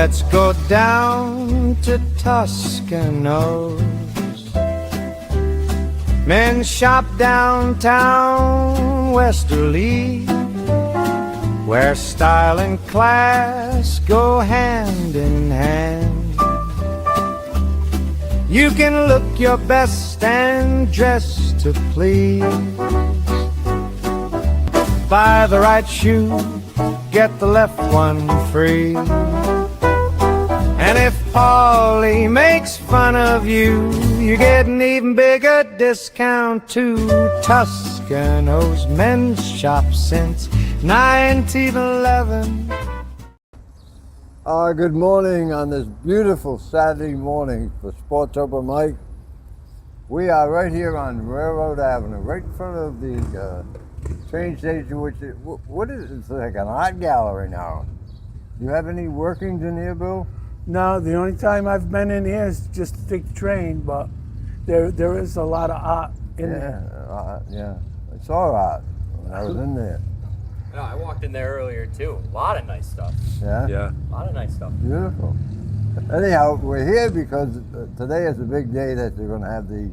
Let's go down to Toscanos. Men shop downtown Westerly, where style and class go hand in hand. You can look your best and dress to please. Buy the right shoe, get the left one free. And if Paulie makes fun of you, you get an even bigger discount too. Toscano's men's shop since 1911. Good morning on this beautiful Saturday morning for Sportober Mike. We are right here on Railroad Avenue, right in front of the train station, which is, what is it? It's like an art gallery now. Do you have any workings in here, Bill? No, the only time I've been in here is just to take the train, but there is a lot of art in there. Yeah, I saw art when I was in there. No, I walked in there earlier too. A lot of nice stuff. Yeah? Yeah. A lot of nice stuff. Beautiful. Anyhow, we're here because today is a big day that they're going to have the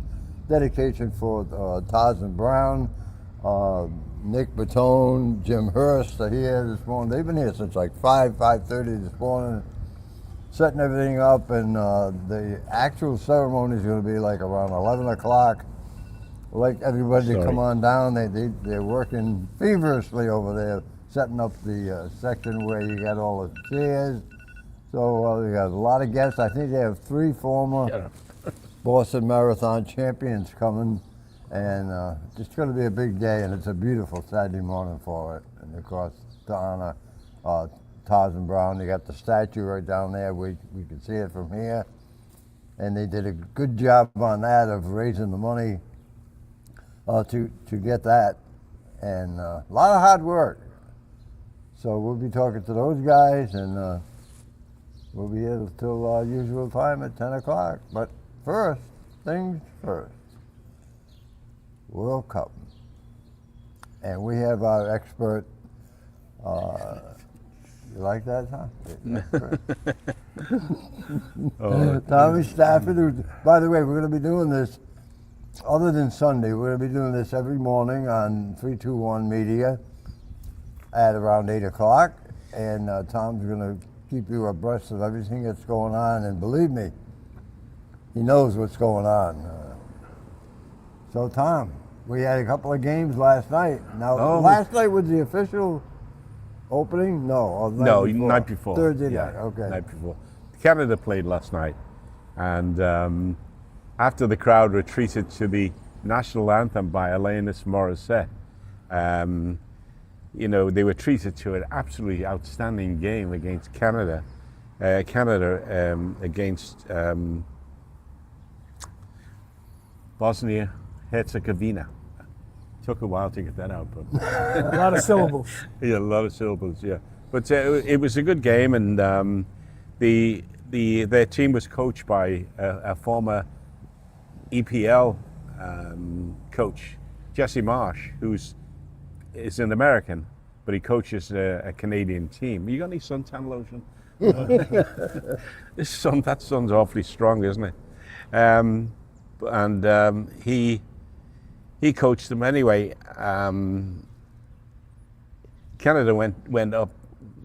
dedication for Tarzan Brown. Nick Batone, Jim Hurst are here this morning. They've been here since like 5:30 this morning, setting everything up, and the actual ceremony is going to be like around 11 o'clock. I'd like everybody to come on down. They're working feverishly over there, setting up the section where you got all the chairs. So we got a lot of guests. I think they have 3 former Boston Marathon champions coming, and it's going to be a big day, and it's a beautiful Saturday morning for it. And of course, to honor Tarzan Brown, you got the statue right down there. We can see it from here, and they did a good job on that of raising the money to get that, and a lot of hard work. So we'll be talking to those guys, and we'll be here till our usual time at 10 o'clock. But first things first, World Cup. And we have our expert, you like that, huh? Tommy Stafford, who, by the way, we're going to be doing this, other than Sunday, we're going to be doing this every morning on 321 Media at around 8 o'clock. And Tom's going to keep you abreast of everything that's going on. And believe me, he knows what's going on. So, Tom, we had a couple of games last night. Now, last night was the official opening? No, night before. Thursday night, okay. Night before. Canada played last night, and after the crowd retreated to the national anthem by Alanis Morissette, they were treated to an absolutely outstanding game against Canada. Against Bosnia-Herzegovina. Took a while to get that out, but A lot of syllables. Yeah, a lot of syllables. Yeah, but it was a good game, and their team was coached by a former EPL coach, Jesse Marsh, is an American, but he coaches a Canadian team. You got any suntan lotion? That sun's awfully strong, isn't it? He coached them anyway. Canada went up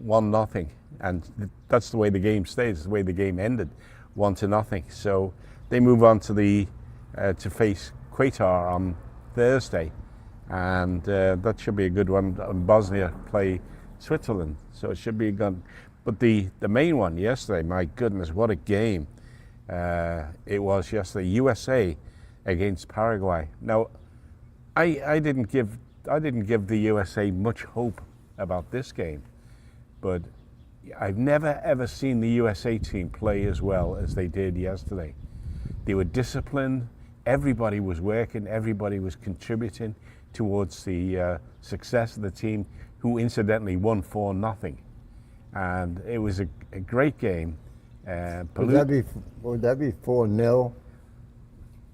1-0, and that's the way the game stays. The way the game ended, 1-0. So they move on to to face Qatar on Thursday, and that should be a good one. And Bosnia play Switzerland, so it should be good. But the main one yesterday, my goodness, what a game it was yesterday. USA against Paraguay. Now, I didn't give the USA much hope about this game, but I've never ever seen the USA team play as well as they did yesterday. They were disciplined. Everybody was working. Everybody was contributing towards the success of the team, who incidentally won 4-0. And it was a great game. Would that be 4-0?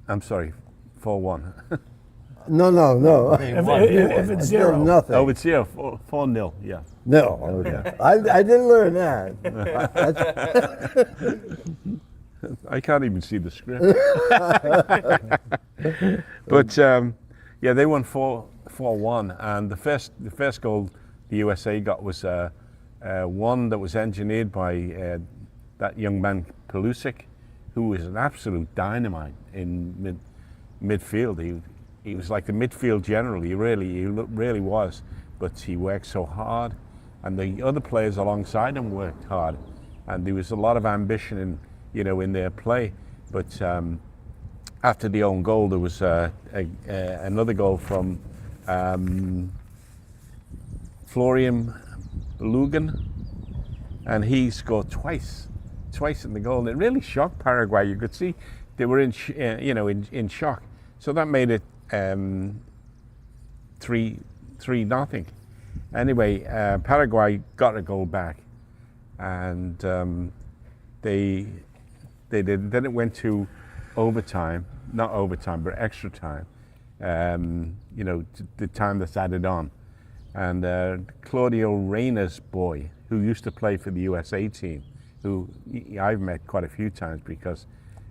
I'm sorry, 4-1. No. If it's Still zero. nothing. Oh, it's here, 4-0, yeah. No. I didn't learn that. I can't even see the script. But yeah, they won 4-1, and the first goal the USA got was one that was engineered by that young man Pulisic, who was an absolute dynamite in midfield. He was like the midfield general. He really was. But he worked so hard, and the other players alongside him worked hard, and there was a lot of ambition in their play. But after the own goal, there was another goal from Florian Balogun, and he scored twice in the goal. And it really shocked Paraguay. You could see they were in shock. So that made it 3-0. Anyway, Paraguay got a goal back, and they did. Then it went to overtime, not overtime, but extra time. The time that's added on, and Claudio Reyna's boy, who used to play for the USA team, who I've met quite a few times because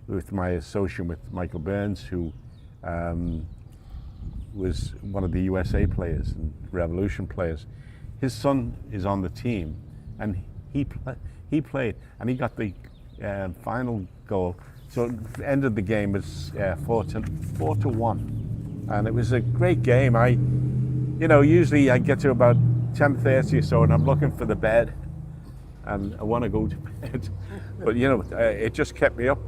with my association with Michael Burns, who was one of the USA players and Revolution players. His son is on the team, and he played, and he got the final goal. So it ended the game was 4-1, and it was a great game. Usually I get to about 10:30 or so, and I'm looking for the bed, and I want to go to bed, but it just kept me up.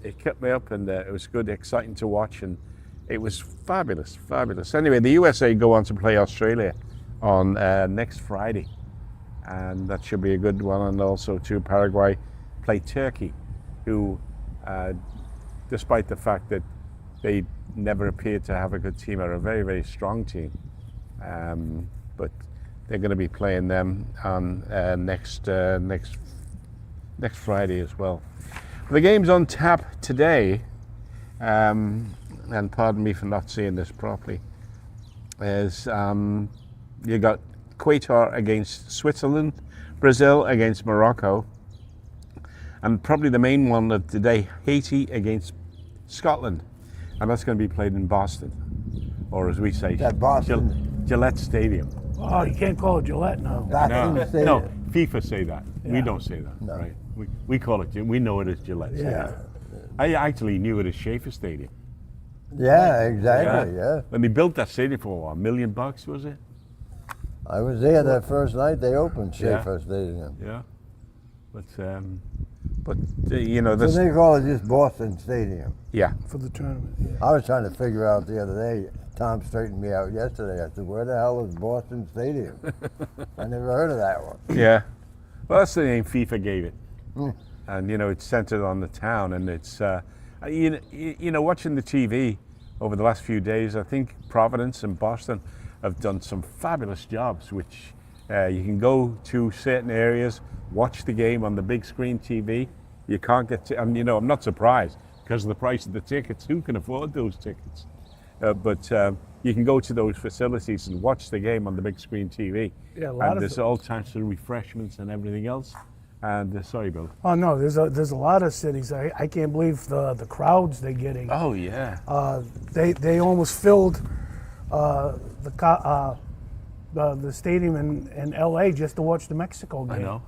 It kept me up, and it was good, exciting to watch, and it was fabulous. Anyway, the USA go on to play Australia on next Friday, and that should be a good one. And also to Paraguay play Turkey, who, despite the fact that they never appeared to have a good team, are a very, very strong team. But they're going to be playing them on next Friday as well. The game's on tap today, and pardon me for not seeing this properly, is you got Qatar against Switzerland, Brazil against Morocco, and probably the main one of today, Haiti against Scotland, and that's going to be played in Boston, or as we say, Gillette Stadium. Oh, you can't call it Gillette now. No, FIFA say that. Yeah. We don't say that, right? We call it. We know it as Gillette Stadium. I actually knew it as Schaefer Stadium. Yeah, exactly. Yeah. When they built that stadium for $1 million, was it? I was there that first night they opened Schaefer Stadium. Yeah. But So this. they call it just Boston Stadium. Yeah. For the tournament. Yeah. I was trying to figure out the other day. Tom straightened me out yesterday. I said, "Where the hell is Boston Stadium?" I never heard of that one. Yeah. Well, that's the name FIFA gave it, and it's centered on the town, and it's watching the TV over the last few days. I think Providence and Boston have done some fabulous jobs, which you can go to certain areas, watch the game on the big screen TV. You can't get to, and I'm not surprised because of the price of the tickets. Who can afford those tickets? But you can go to those facilities and watch the game on the big screen TV. Yeah, a lot of there's all types of refreshments and everything else. And sorry, Bill. Oh no, there's a lot of cities. I can't believe the crowds they're getting. Oh yeah. They almost filled the stadium in L.A. just to watch the Mexico game.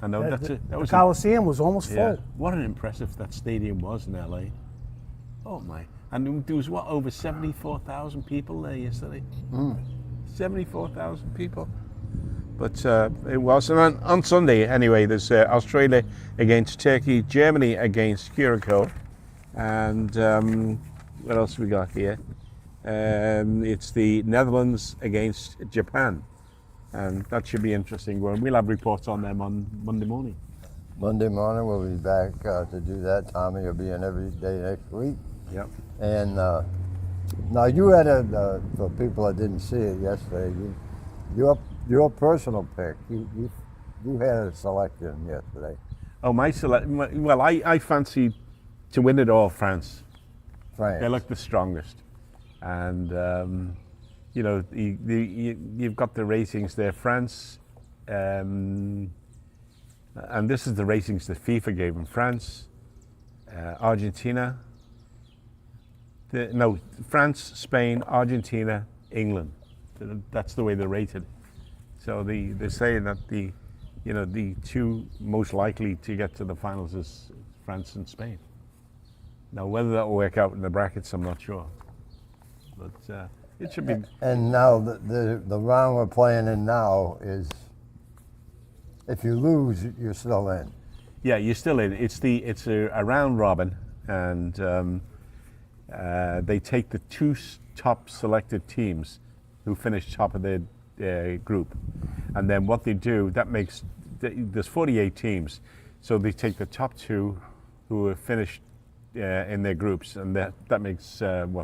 I know. The Coliseum was almost full. What an impressive that stadium was in L.A. Oh my! And there was over 74,000 people there yesterday. 74,000 people. But it was. And on Sunday, anyway, there's Australia against Turkey, Germany against Curacao, and what else we got here? It's the Netherlands against Japan, and that should be interesting. We'll have reports on them on Monday morning. Monday morning we'll be back to do that. Tommy will be in every day next week. Yep. And now you had for people that didn't see it yesterday, your personal pick. You had a selection yesterday. Oh, my well, I fancied to win it all, France. France. They look the strongest. and you know, you've got the ratings there. France, and this is the ratings that FIFA gave them. France, Argentina. France, Spain, Argentina, England. That's the way they're rated. So they're saying that the two most likely to get to the finals is France and Spain. Now, whether that will work out in the brackets, I'm not sure. But it should be. And now the round we're playing in now is, if you lose, you're still in. Yeah, you're still in. It's a round robin, and they take the two top selected teams who finish top of their group, and then what they do, there's 48 teams, so they take the top two who have finished in their groups, and that makes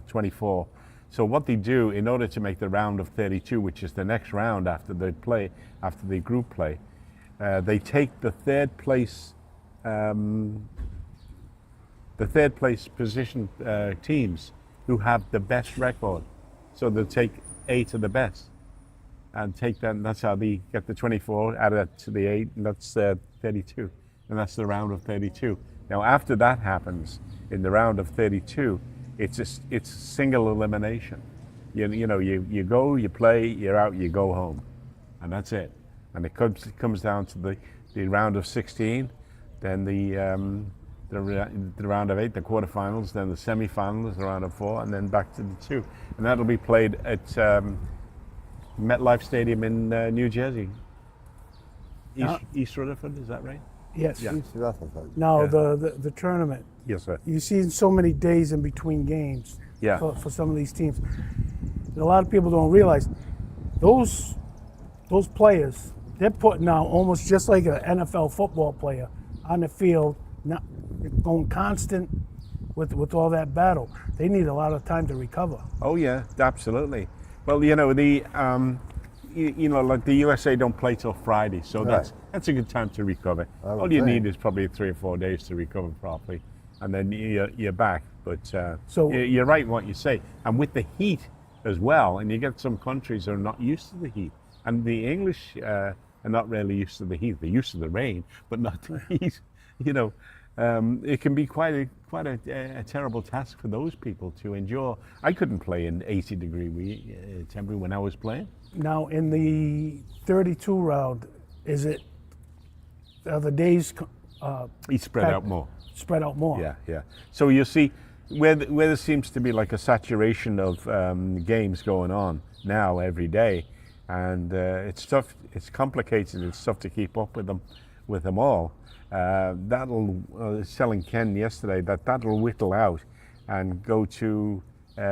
24. So what they do, in order to make the round of 32, which is the next round after the group play, they take the third place position teams who have the best record. So they'll take 8 of the best and take them. That's how they get the 24, add it to the 8, and that's 32. And that's the round of 32. Now, after that happens, in the round of 32, it's single elimination. You go, you play, you're out, you go home, and that's it. And it comes down to the round of 16, then the round of 8, the quarterfinals, then the semifinals, the round of 4, and then back to the 2. And that'll be played at MetLife Stadium in New Jersey. East Rutherford, is that right? Yes. Yeah. East Rutherford. Now Yeah. the tournament. Yes, sir. You see so many days in between games. Yeah. For some of these teams, and a lot of people don't realize those players, they're putting out almost just like an NFL football player on the field, not going constant with all that battle. They need a lot of time to recover. Oh yeah, absolutely. Well, like the USA don't play till Friday, so Right. that's a good time to recover. I would All you think. need is probably 3 or 4 days to recover properly, and then you're back. But So- you're right in what you say, and with the heat as well. And you get some countries that are not used to the heat, and the English are not really used to the heat. They're used to the rain, but not the heat. It can be quite a terrible task for those people to endure. I couldn't play in 80-degree temperature when I was playing. Now in the 32 round, are the days He spread out more. spread out more? Yeah. So you see, where there seems to be like a saturation of games going on now every day, and it's tough. It's complicated. It's tough to keep up with them all. Telling Ken yesterday that'll whittle out and go to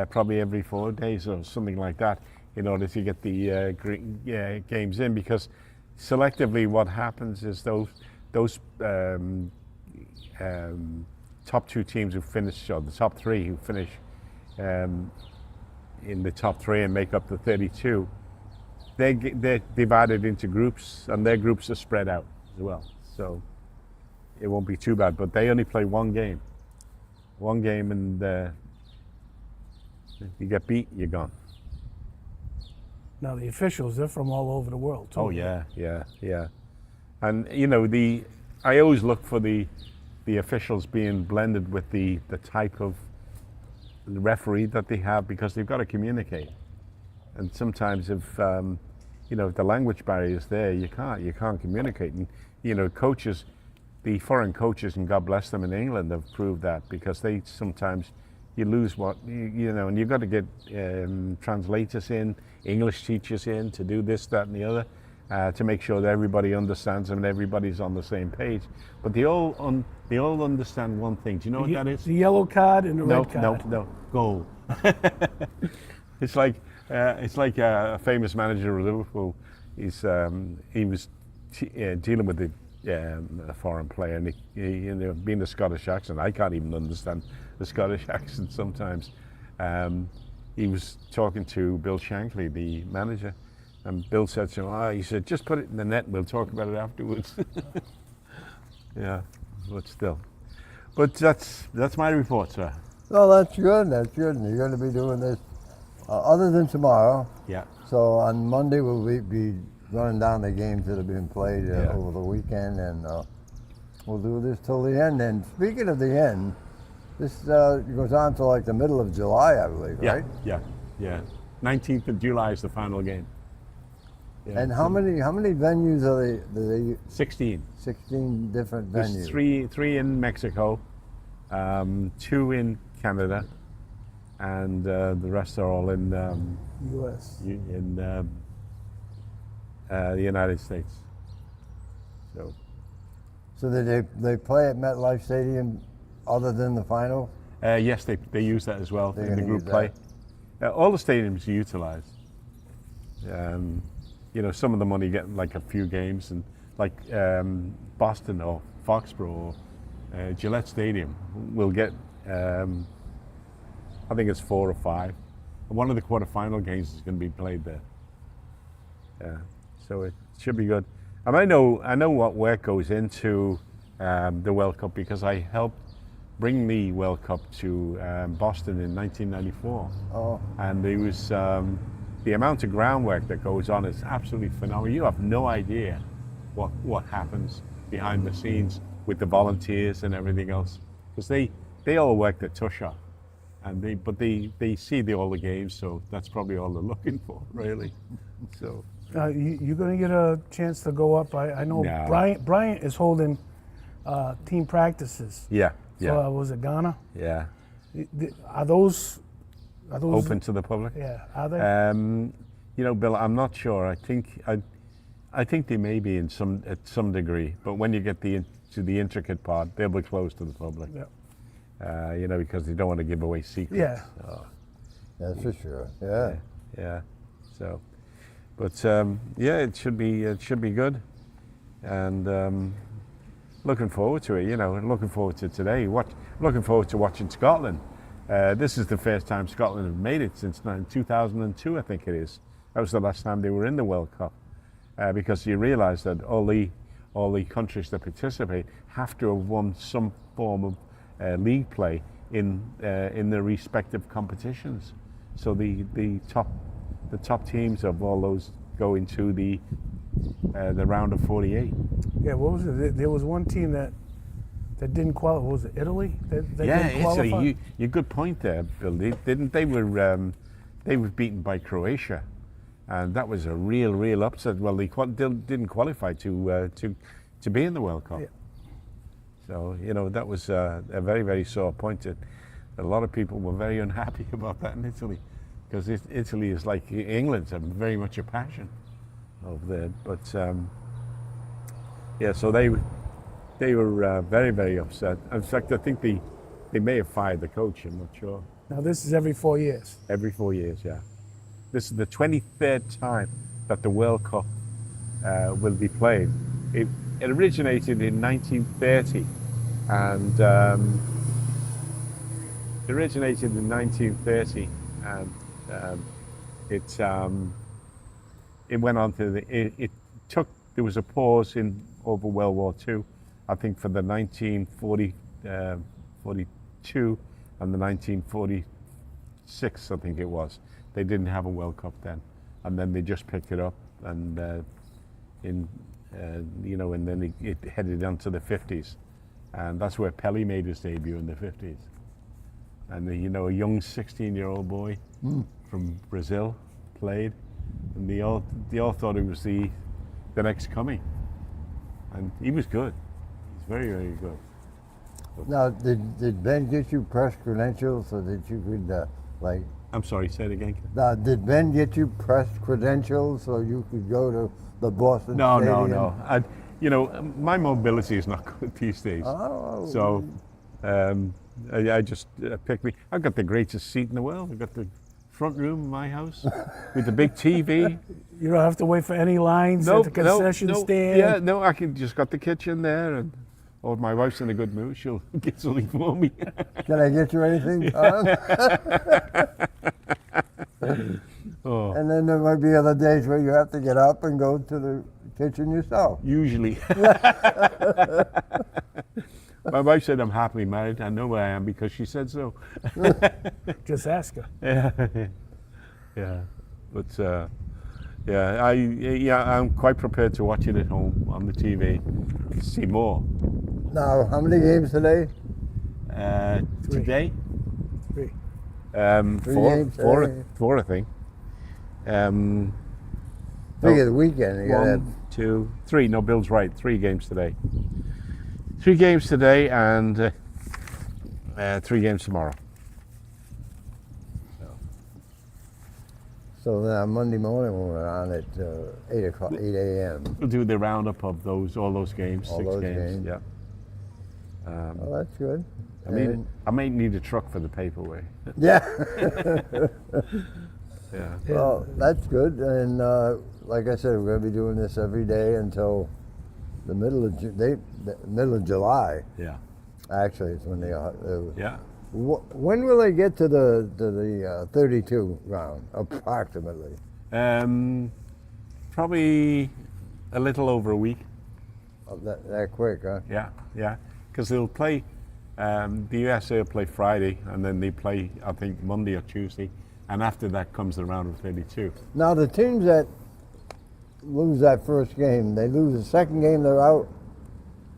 probably every 4 days or something like that in order to get the games in, because selectively what happens is those top 2 teams who finish, or the top 3 who finish in the top 3 and make up the 32, they're divided into groups, and their groups are spread out as well. So it won't be too bad, but they only play one game, and if you get beat, you're gone. Now the officials, they're from all over the world too. Oh yeah. And I always look for the officials being blended with the type of referee that they have, because they've got to communicate. And sometimes if the language barrier is there, you can't communicate. And coaches, the foreign coaches, and God bless them in England, have proved that, because they sometimes you lose and you've got to get translators in, English teachers in to do this, that, and the other, to make sure that everybody understands them and everybody's on the same page. But they all understand one thing. Do you know what that is? The yellow card and the red card. No, goal. It's like a famous manager of Liverpool. He was dealing with a foreign player, and he being a Scottish accent, I can't even understand the Scottish accent sometimes. He was talking to Bill Shankly, the manager, and Bill said to him, he said, just put it in the net and we'll talk about it afterwards. Yeah, but still. But that's my report, sir. Well, that's good. And you're going to be doing this other than tomorrow. Yeah. So on Monday we'll be running down the games that have been played Yeah. over the weekend, and we'll do this till the end. And speaking of the end, this goes on till like the middle of July, I believe, Yeah. right? Yeah. 19th of July is the final game. Yeah, And how many venues are they? Do they 16. 16 different There's venues. three in Mexico, 2 in Canada, and the rest are all in U.S. the United States. So So they play at MetLife Stadium, other than the final. yes, they use that as well They're in the gonna group use play. All the stadiums are utilized. Some of the money get like a few games, and like Boston or Foxborough or Gillette Stadium will get, I think it's 4 or 5. One of the quarterfinal games is going to be played there. Yeah, so it should be good. And I know what work goes into the World Cup, because I helped bring the World Cup to Boston in 1994. Oh, And there was the amount of groundwork that goes on is absolutely phenomenal. You have no idea what happens behind the scenes with the volunteers and everything else, because they all worked at Tusha, and they see all the games, so that's probably all they're looking for, really. So You're going to get a chance to go up. I know No. Bryant is holding team practices. yeah, For, was it Ghana? yeah, Are those open to the public. Yeah, are they? Bill, I'm not sure. I think they may be at some degree, but when you get to the intricate part, they'll be closed to the public. Yeah. Because they don't want to give away secrets. Yeah. that's for sure. Yeah. Yeah. So, but it should be good, and looking forward to it. And looking forward to today. Looking forward to watching Scotland. This is the first time Scotland have made it since 2002, I think it is. That was the last time they were in the World Cup, because you realise that all the countries that participate have to have won some form of league play in their respective competitions. So the top teams of all those go into the round of 48. Yeah, what was it? There was one team that didn't qualify. Was it Italy? That didn't qualify? Italy. You good point there, Bill. They were beaten by Croatia, and that was a real upset. Well, they didn't qualify to be in the World Cup. Yeah. So that was a very, very sore point. A lot of people were very unhappy about that in Italy, because Italy is like England's very much a passion over there. But so they were very, very upset. In fact, I think they may have fired the coach. I'm not sure. Now this is every 4 years. Every 4 years, yeah. This is the 23rd time that the World Cup will be played. It originated in 1930, and it went on to there was a pause over World War II, I think, for the 1942 and the 1946, I think it was. They didn't have a World Cup then, and then they just picked it up, and and then it headed on to the 50s, and that's where Pelé made his debut in the 50s. And a young 16-year-old boy from Brazil played, and they all thought he was the next coming, and he was good. He's very, very good. Now, did Ben get you press credentials so that you could I'm sorry, say it again. Did Ben get you press credentials so you could go to the Boston Stadium? No. My mobility is not good these days. Oh. So I just picked me. I've got the greatest seat in the world. I've got the front room in my house with the big TV. You don't have to wait for any lines at the concession stand. Yeah, no, I can just got the kitchen there, and my wife's in a good mood. She'll get something for me. Can I get you anything, Tom? Oh. And then there might be other days where you have to get up and go to the kitchen yourself. Usually. My wife said I'm happily married. I know I am because she said so. Just ask her. Yeah. Yeah, but I'm quite prepared to watch it at home on the TV to see more. Now, how many games today? Three. Today, 3. Three four, games four, today? four, I think. Figure the weekend. You gotta have, 1, 2, 3. No, Bill's right. 3 games today. 3 games today and 3 games tomorrow. so then Monday morning when we're on at 8 o'clock, 8 a.m. We'll do the roundup of all those games. All 6 those games. games. Yeah. Oh, that's good. I may need a truck for the paperwork. Yeah. Yeah. Well, that's good. And like I said, we're going to be doing this every day until the middle of the middle of July. Yeah. Actually, it's when they Yeah. When will they get to the 32 round, approximately? Probably a little over a week. Oh, that quick, huh? Yeah, yeah. Because they'll play, the USA will play Friday, and then they play, I think, Monday or Tuesday, and after that comes the round of 32. Now, the teams that lose that first game, they lose the second game, they're out.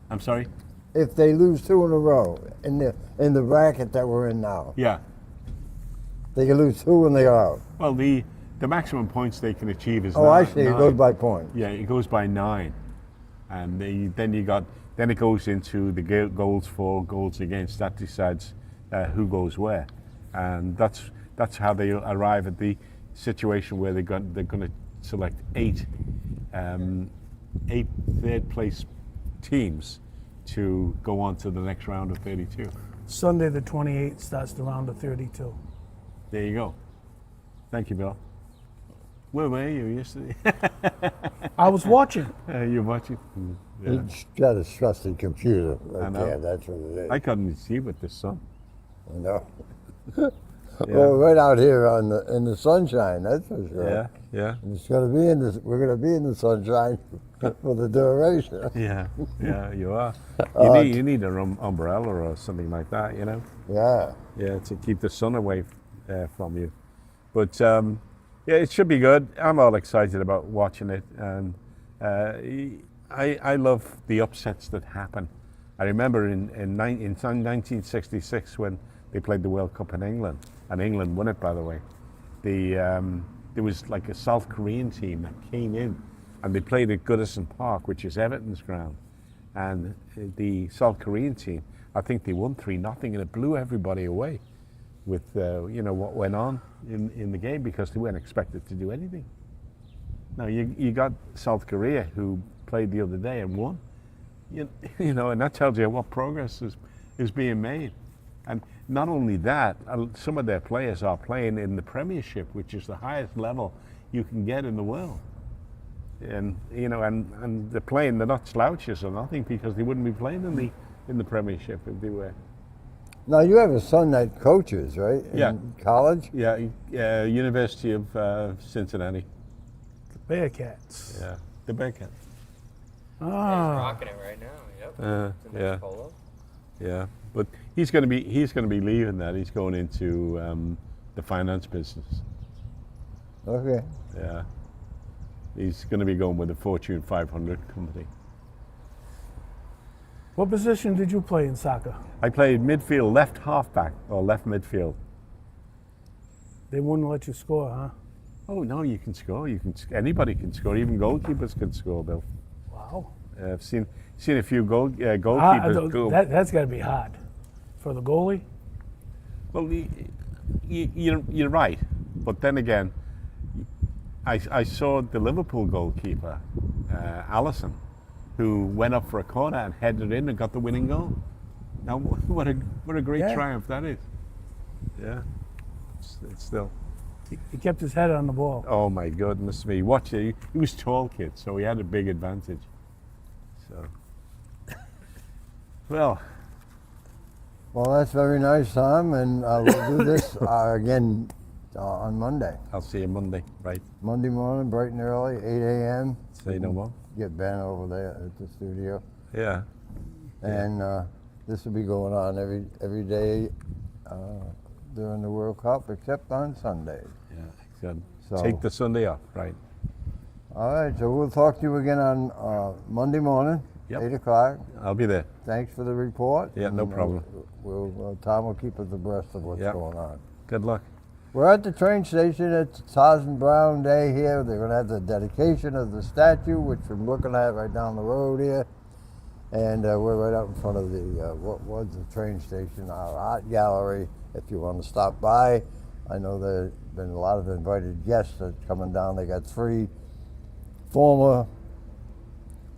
I'm sorry? If they lose 2 in a row in the bracket that we're in now, Yeah. they can lose 2 and they are out. Well, the maximum points they can achieve is Oh, I see. It goes by points. Yeah, it goes by 9, and then it goes into the goals for, goals against. That decides who goes where, and that's how they arrive at the situation where they're going to select 8 third place teams to go on to the next round of 32. Sunday the 28th starts the round of 32. There you go. Thank you, Bill. Where were you yesterday? I was watching. You're watching? Yeah. It's got a trusted computer I right know. there. That's what it is. I couldn't see with the sun. I know. Well, right out here in the sunshine, that's for sure. Yeah, yeah. And it's going to be we're going to be in the sunshine for the duration. Yeah, yeah, you are. You need an umbrella or something like that, you know? Yeah. Yeah, to keep the sun away from you. But yeah, it should be good. I'm all excited about watching it, and I love the upsets that happen. I remember in 1966 when they played the World Cup in England, and England won it, by the way. There was like a South Korean team that came in, and they played at Goodison Park, which is Everton's ground. And the South Korean team, I think they won 3-0, and it blew everybody away with what went on in the game, because they weren't expected to do anything. Now you got South Korea, who played the other day and won. And that tells you what progress is being made. And not only that, some of their players are playing in the Premiership, which is the highest level you can get in the world. And and they're playing, they're not slouches or nothing, because they wouldn't be playing in the Premiership if they were. Now, you have a son that coaches, right? Yeah. In college? Yeah, University of Cincinnati. The Bearcats. Yeah, the Bearcats. He's Ah, rocking it right now. Yep. It's a nice Yeah. polo. Yeah, but he's going to be leaving that. He's going into the finance business. Okay. Yeah, he's going to be going with the Fortune 500 company. what position did you play in soccer? I played midfield, left halfback or left midfield. They wouldn't let you score, huh? Oh no, you can score. Anybody can score. Even goalkeepers can score, Bill. Wow. I've seen a few goalkeepers go. That's got to be hard for the goalie. Well, you're right, but then again, I saw the Liverpool goalkeeper, Alisson, who went up for a corner and headed in and got the winning goal. Now, what a great Yeah. triumph that is. Yeah, it's still. He kept his head on the ball. Oh my goodness me! Watch it. He was tall kid, so he had a big advantage. So, well, Well, that's very nice, Tom, and we'll do this again on Monday. I'll see you Monday, right? Monday morning, bright and early, 8 a.m. Say no more. Get Ben over there at the studio. Yeah. And this will be going on every day during the World Cup, except on Sundays. Yeah. So So- take the Sunday off, right? All right, so we'll talk to you again on Monday morning, Yep. 8 o'clock. I'll be there. Thanks for the report. Yeah, no and, problem. Tom will keep us abreast of what's Yep. going on. Good luck. We're at the train station. It's Tarzan Brown Day here. They're going to have the dedication of the statue, which we're looking at right down the road here. And we're right out in front of the, what was the train station, our art gallery, if you want to stop by. I know there's been a lot of invited guests that are coming down. They got 3 former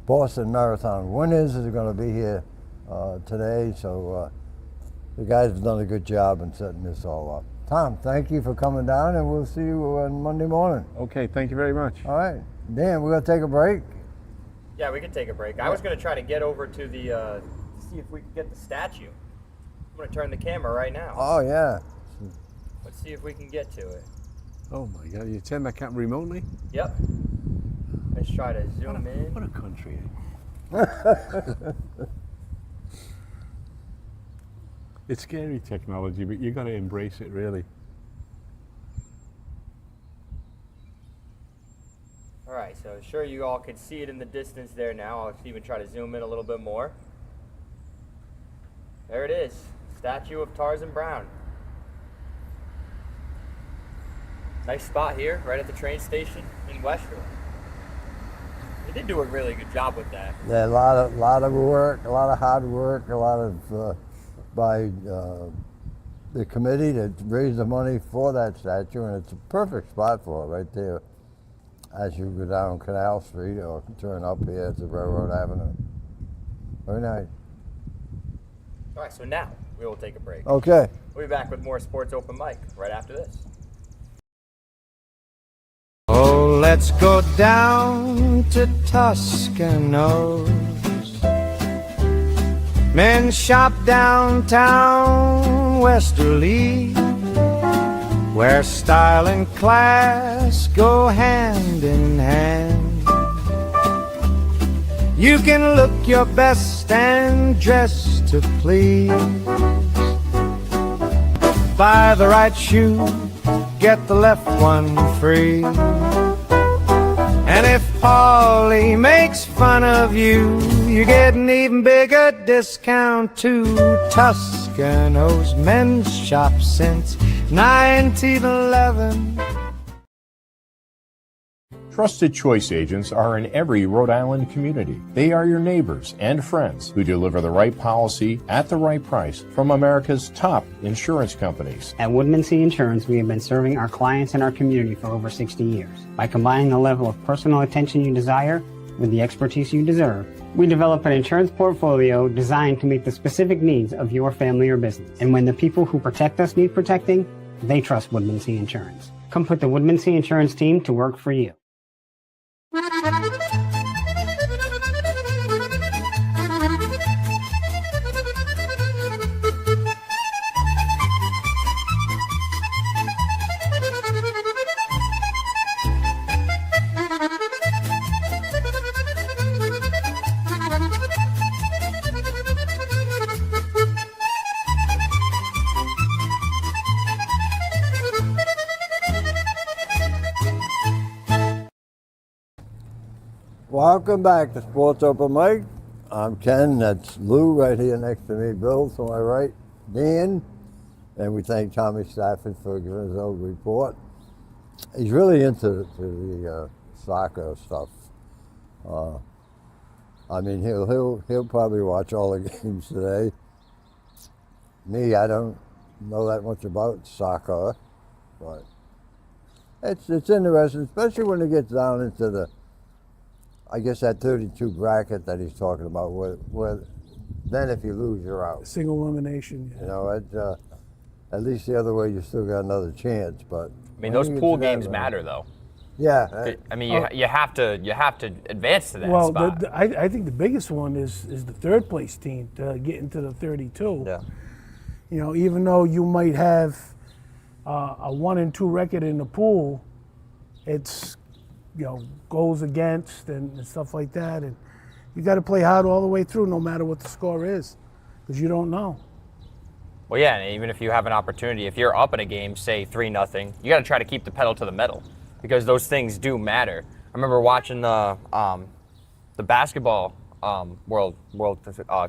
Boston Marathon winners that are going to be here today. So the guys have done a good job in setting this all up. Tom, thank you for coming down, and we'll see you on Monday morning. Okay, thank you very much. All right. Dan, we're going to take a break. Yeah, we could take a break. I was going to try to get over to the, see if we could get the statue. I'm going to turn the camera right now. Oh, yeah. Let's see if we can get to it. Oh my God, you turn that camera remotely? Yep. Let's try to zoom in. What a country. It's scary technology, but you got to embrace it, really. All right, so sure you all can see it in the distance there now. I'll even try to zoom in a little bit more. There it is, statue of Tarzan Brown. Nice spot here, right at the train station in Westfield. They did do a really good job with that. Yeah, a lot of work, a lot of hard work, a lot of by the committee to raise the money for that statue, and it's a perfect spot for it right there as you go down Canal Street or turn up here to Railroad Avenue. Very nice. All right, so now we will take a break. Okay. We'll be back with more Sports Open Mic right after this. Oh, let's go down to Toscanos. Men shop downtown Westerly, where style and class go hand in hand. You can look your best and dress to please. Buy the right shoe, get the left one free. And if Paulie makes fun of you, you get an even bigger discount too. Toscano's men's shop since 1911. Trusted Choice agents are in every Rhode Island community. They are your neighbors and friends who deliver the right policy at the right price from America's top insurance companies. At Woodmansee Insurance, we have been serving our clients and our community for over 60 years. By combining the level of personal attention you desire with the expertise you deserve, we develop an insurance portfolio designed to meet the specific needs of your family or business. And when the people who protect us need protecting, they trust Woodmansee Insurance. Come put the Woodmansee Insurance team to work for you. Welcome back to Sports Open Mic. I'm Ken, that's Lou right here next to me, Bill to my right, Dan, and we thank Tommy Stafford for giving his old report. He's really into the soccer stuff. I mean, he'll probably watch all the games today. Me, I don't know that much about soccer, but it's interesting, especially when it gets down into the, I guess, that 32 bracket that he's talking about, where then if you lose, you're out. Single elimination. You know, at least the other way, you still got another chance. But I mean, those pool games matter, though. Yeah. I mean, you have to advance to that Well, spot. I think the biggest one is the third place team to get into the 32. Yeah. You know, even though you might have a 1-2 record in the pool, it's, you know, goals against and stuff like that, and you got to play hard all the way through, no matter what the score is, because you don't know. Well, yeah, and even if you have an opportunity, if you're up in a game, say 3-0, you got to try to keep the pedal to the metal because those things do matter. I remember watching the basketball World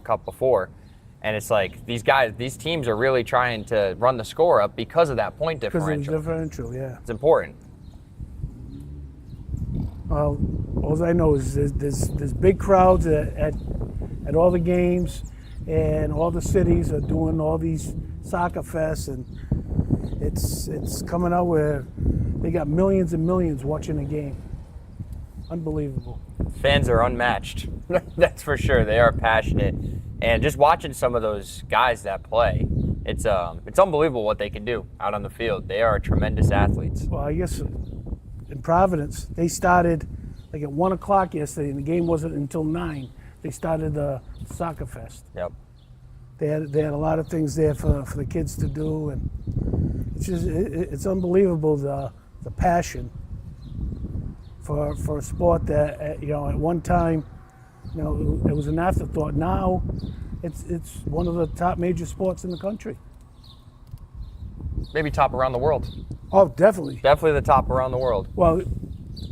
Cup before, and it's like these teams are really trying to run the score up because of that point Because of the differential. differential, yeah. It's important. Well, all I know is there's big crowds at all the games, and all the cities are doing all these soccer fests, and it's coming out where they got millions and millions watching the game. Unbelievable. Fans are unmatched. That's for sure. They are passionate, and just watching some of those guys that play, it's unbelievable what they can do out on the field. They are tremendous athletes. Well, I guess in Providence, they started like at 1 o'clock yesterday, and the game wasn't until 9. They started the soccer fest. Yep. They had a lot of things there for the kids to do, and it's unbelievable the passion for a sport that at one time it was an afterthought. Now it's one of the top major sports in the country. Maybe top around the world. Oh, definitely. Definitely the top around the world. Well,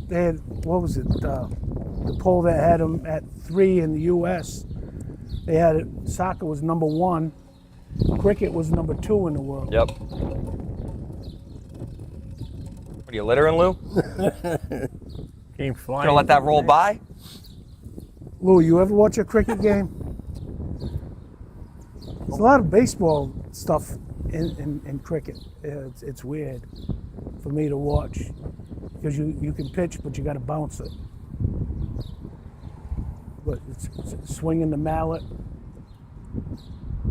they had, what was it? The poll that had them at 3 in the U.S. They had it. Soccer was number 1. Cricket was number 2 in the world. Yep. What are you littering, Lou? Came flying. Gonna let that roll by? Lou, you ever watch a cricket game? There's a lot of baseball stuff in cricket. It's weird for me to watch because you can pitch, but you got to bounce it. But it's swinging the mallet.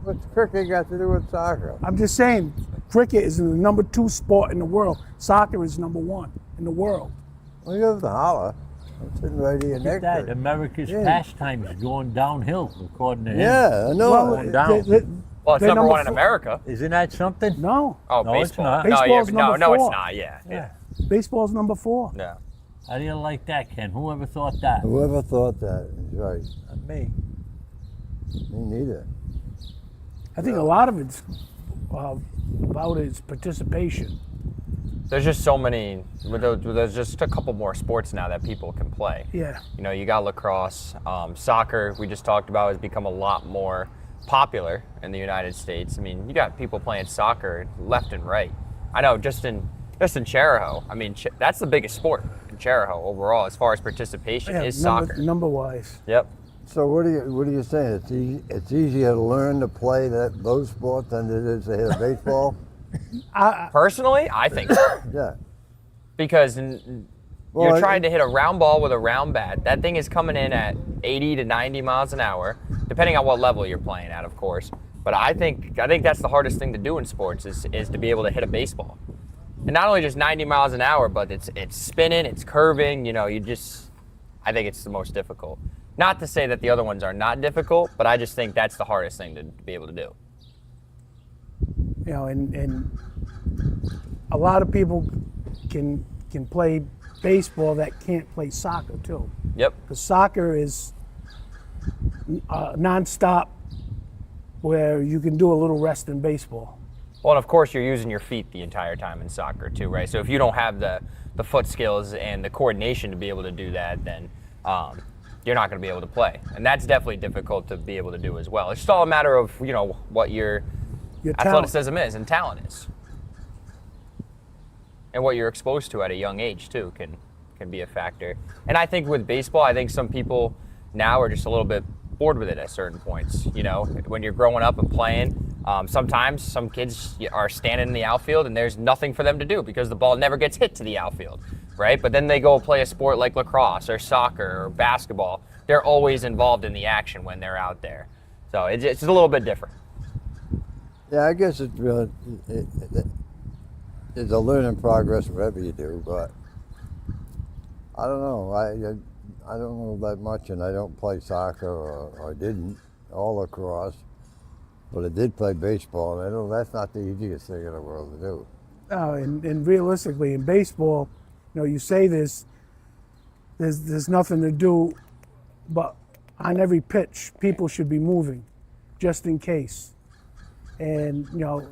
What's cricket got to do with soccer? I'm just saying, cricket is the number 2 sport in the world. Soccer is number 1 in the world. Well, you have to holler. I'm sitting right here Look next at that. to it. America's Yeah. pastime is going downhill, according to him. Yeah, I know. Going down. Well, it's they're number 1 in 4. America. Isn't that something? No, Oh, No, it's baseball. not. No, Baseball's no, number no, it's 4. not. Yeah. baseball's number 4. Yeah. How do you like that, Ken? Whoever thought that? Whoever thought that is right. Not me. Me neither. I think a lot of it's about its participation. There's just so many. There's just a couple more sports now that people can play. Yeah. You got lacrosse, soccer. We just talked about has become a lot more popular in the United States. I mean, you got people playing soccer left and right. I know just in Chariho. I mean, that's the biggest sport in Chariho overall as far as participation is soccer. Number wise. Yep. So what are you saying? It's easier to learn to play those sports than it is to hit a baseball? Personally, I think so. Yeah. Because Well, you're trying to hit a round ball with a round bat. That thing is coming in at 80 to 90 miles an hour, depending on what level you're playing at, of course. But I think that's the hardest thing to do in sports is to be able to hit a baseball. And not only just 90 miles an hour, but it's spinning, it's curving. I think it's the most difficult. Not to say that the other ones are not difficult, but I just think that's the hardest thing to be able to do. And a lot of people can play baseball that can't play soccer too. Yep. Because soccer is nonstop, where you can do a little rest in baseball. Well, and of course, you're using your feet the entire time in soccer too, right? So if you don't have the foot skills and the coordination to be able to do that, then you're not going to be able to play. And that's definitely difficult to be able to do as well. It's just all a matter of, what your Your talent. athleticism is and talent is. And what you're exposed to at a young age too can be a factor. And I think with baseball, I think some people now are just a little bit bored with it at certain points. When you're growing up and playing, sometimes some kids are standing in the outfield and there's nothing for them to do because the ball never gets hit to the outfield, right? But then they go play a sport like lacrosse or soccer or basketball. They're always involved in the action when they're out there. So it's a little bit different. Yeah, I guess it's a learning progress whatever you do, but I don't know. I don't know that much, and I don't play soccer or didn't, or lacrosse, but I did play baseball, and I know that's not the easiest thing in the world to do. And realistically, in baseball, you say there's nothing to do, but on every pitch, people should be moving, just in case. And, you know,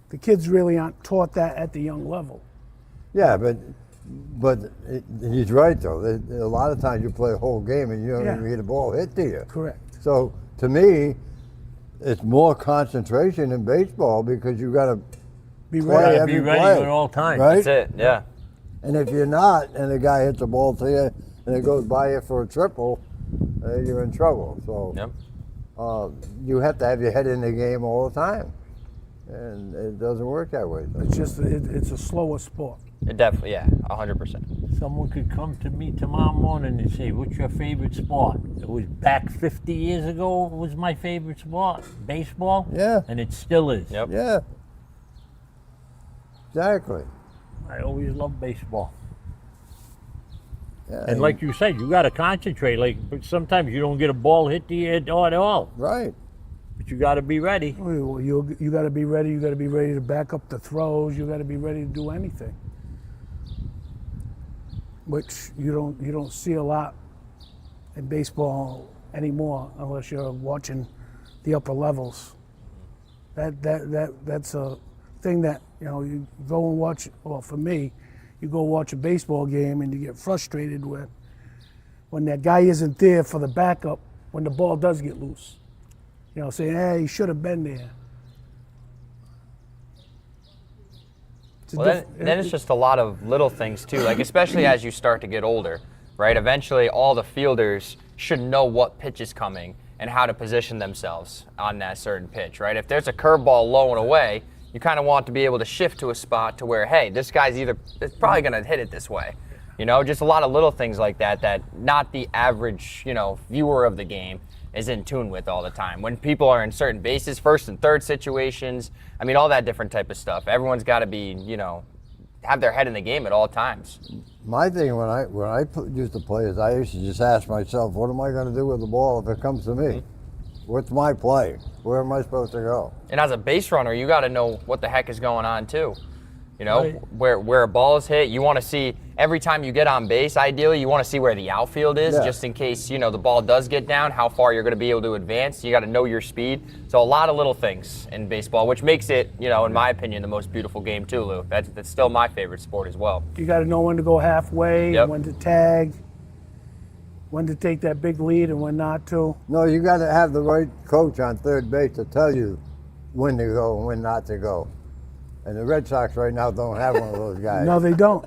the kids really aren't taught that at the young level. Yeah, but he's right though. A lot of times you play a whole game and you don't Yeah. even get a ball hit to you. Correct. So to me, it's more concentration in baseball because you got to Be play ready. every Be ready play, at all times. right? That's it. Yeah. And if you're not, and the guy hits a ball to you and it goes by you for a triple, you're in trouble. So Yep. you have to have your head in the game all the time, and it doesn't work that way. It's just, it's a slower sport. It definitely. Yeah. 100%. Someone could come to me tomorrow morning and say, "What's your favorite sport?" It was back 50 years ago. It was my favorite sport, baseball. Yeah. And it still is. Yep. Yeah, exactly. I always loved baseball. Yeah, And like you said, you got to concentrate. Like, but sometimes you don't get a ball hit to you at all. right. But you got to be ready. Well, you got to be ready. You got to be ready to back up the throws. You got to be ready to do anything, which you don't see a lot in baseball anymore unless you're watching the upper levels. That's a thing that, you know, you go and watch. Well, for me, you go watch a baseball game and you get frustrated when that guy isn't there for the backup when the ball does get loose. You know, saying, "Hey, he should have been there." Well, then it's just a lot of little things too, like especially as you start to get older, right? Eventually, all the fielders should know what pitch is coming and how to position themselves on that certain pitch, right? If there's a curveball low and away, you kind of want to be able to shift to a spot to where, hey, this guy's it's probably going to hit it this way. You know, just a lot of little things like that that not the average, you know, viewer of the game is in tune with all the time. When people are in certain bases, first and third situations, I mean, all that different type of stuff. Everyone's got to be, you know, have their head in the game at all times. My thing when I used to play is I used to just ask myself, what am I going to do with the ball if it comes to me? What's my play? Where am I supposed to go? And as a base runner, you got to know what the heck is going on too. You know, Right. where a ball is hit, you want to see every time you get on base, ideally, you want to see where the outfield is, Yeah. just in case, you know, the ball does get down, how far you're going to be able to advance. You got to know your speed. So a lot of little things in baseball, which makes it, you know, in my opinion, the most beautiful game too, Lou. That's still my favorite sport as well. You got to know when to go halfway, Yep. when to tag, when to take that big lead and when not to. No, you got to have the right coach on third base to tell you when to go and when not to go. And the Red Sox right now don't have one of those guys. No, they don't.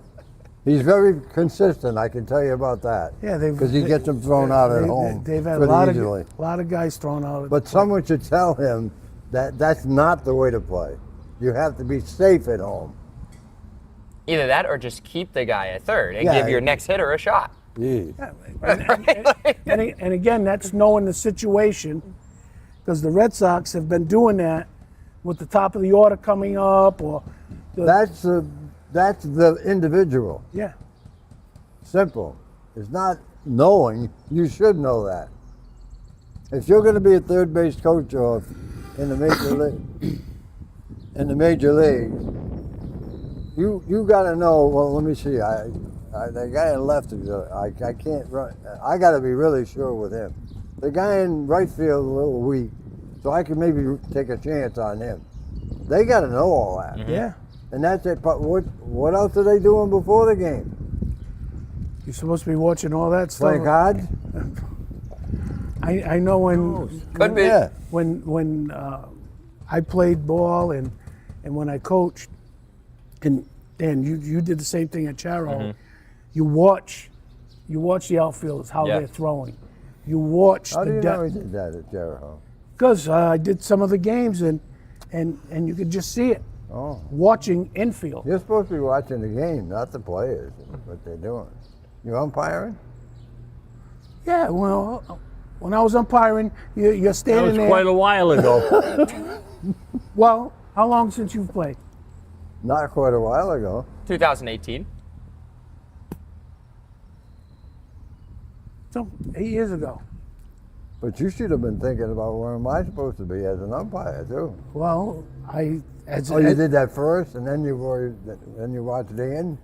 He's very consistent, I can tell you about that. Yeah, they've because he gets them thrown out at home They've had a pretty lot easily. of guys thrown out. But someone should tell him that that's not the way to play. You have to be safe at home. Either that or just keep the guy at third and Yeah. give your next hitter a shot. Jeez. And again, that's knowing the situation, because the Red Sox have been doing that with the top of the order coming up, or That's the individual. yeah. Simple. It's not knowing. You should know that. If you're going to be a third base coach or in the major league, you got to know. Well, let me see. The guy in left is I can't run. I got to be really sure with him. The guy in right field is a little weak, so I can maybe take a chance on him. They got to know all that. Yeah. And that's it. But what else are they doing before the game? You're supposed to be watching all that stuff. Playing cards? I know Could be. Yeah. when I played ball and when I coached, and Dan, you did the same thing at Charo. You watch the outfielders, how Yeah. they're throwing. You watch How do the you know he depth. did that at Jericho? Because I did some of the games and you could just see it Oh. watching infield. You're supposed to be watching the game, not the players, what they're doing. You umpiring? Yeah, well, when I was umpiring, you're That standing was there. quite a while ago. Well, how long since you've played? Not quite a while ago. 2018. So 8 years ago. But you should have been thinking about where am I supposed to be as an umpire too. Well, Oh, you did that first, and then you watched the end.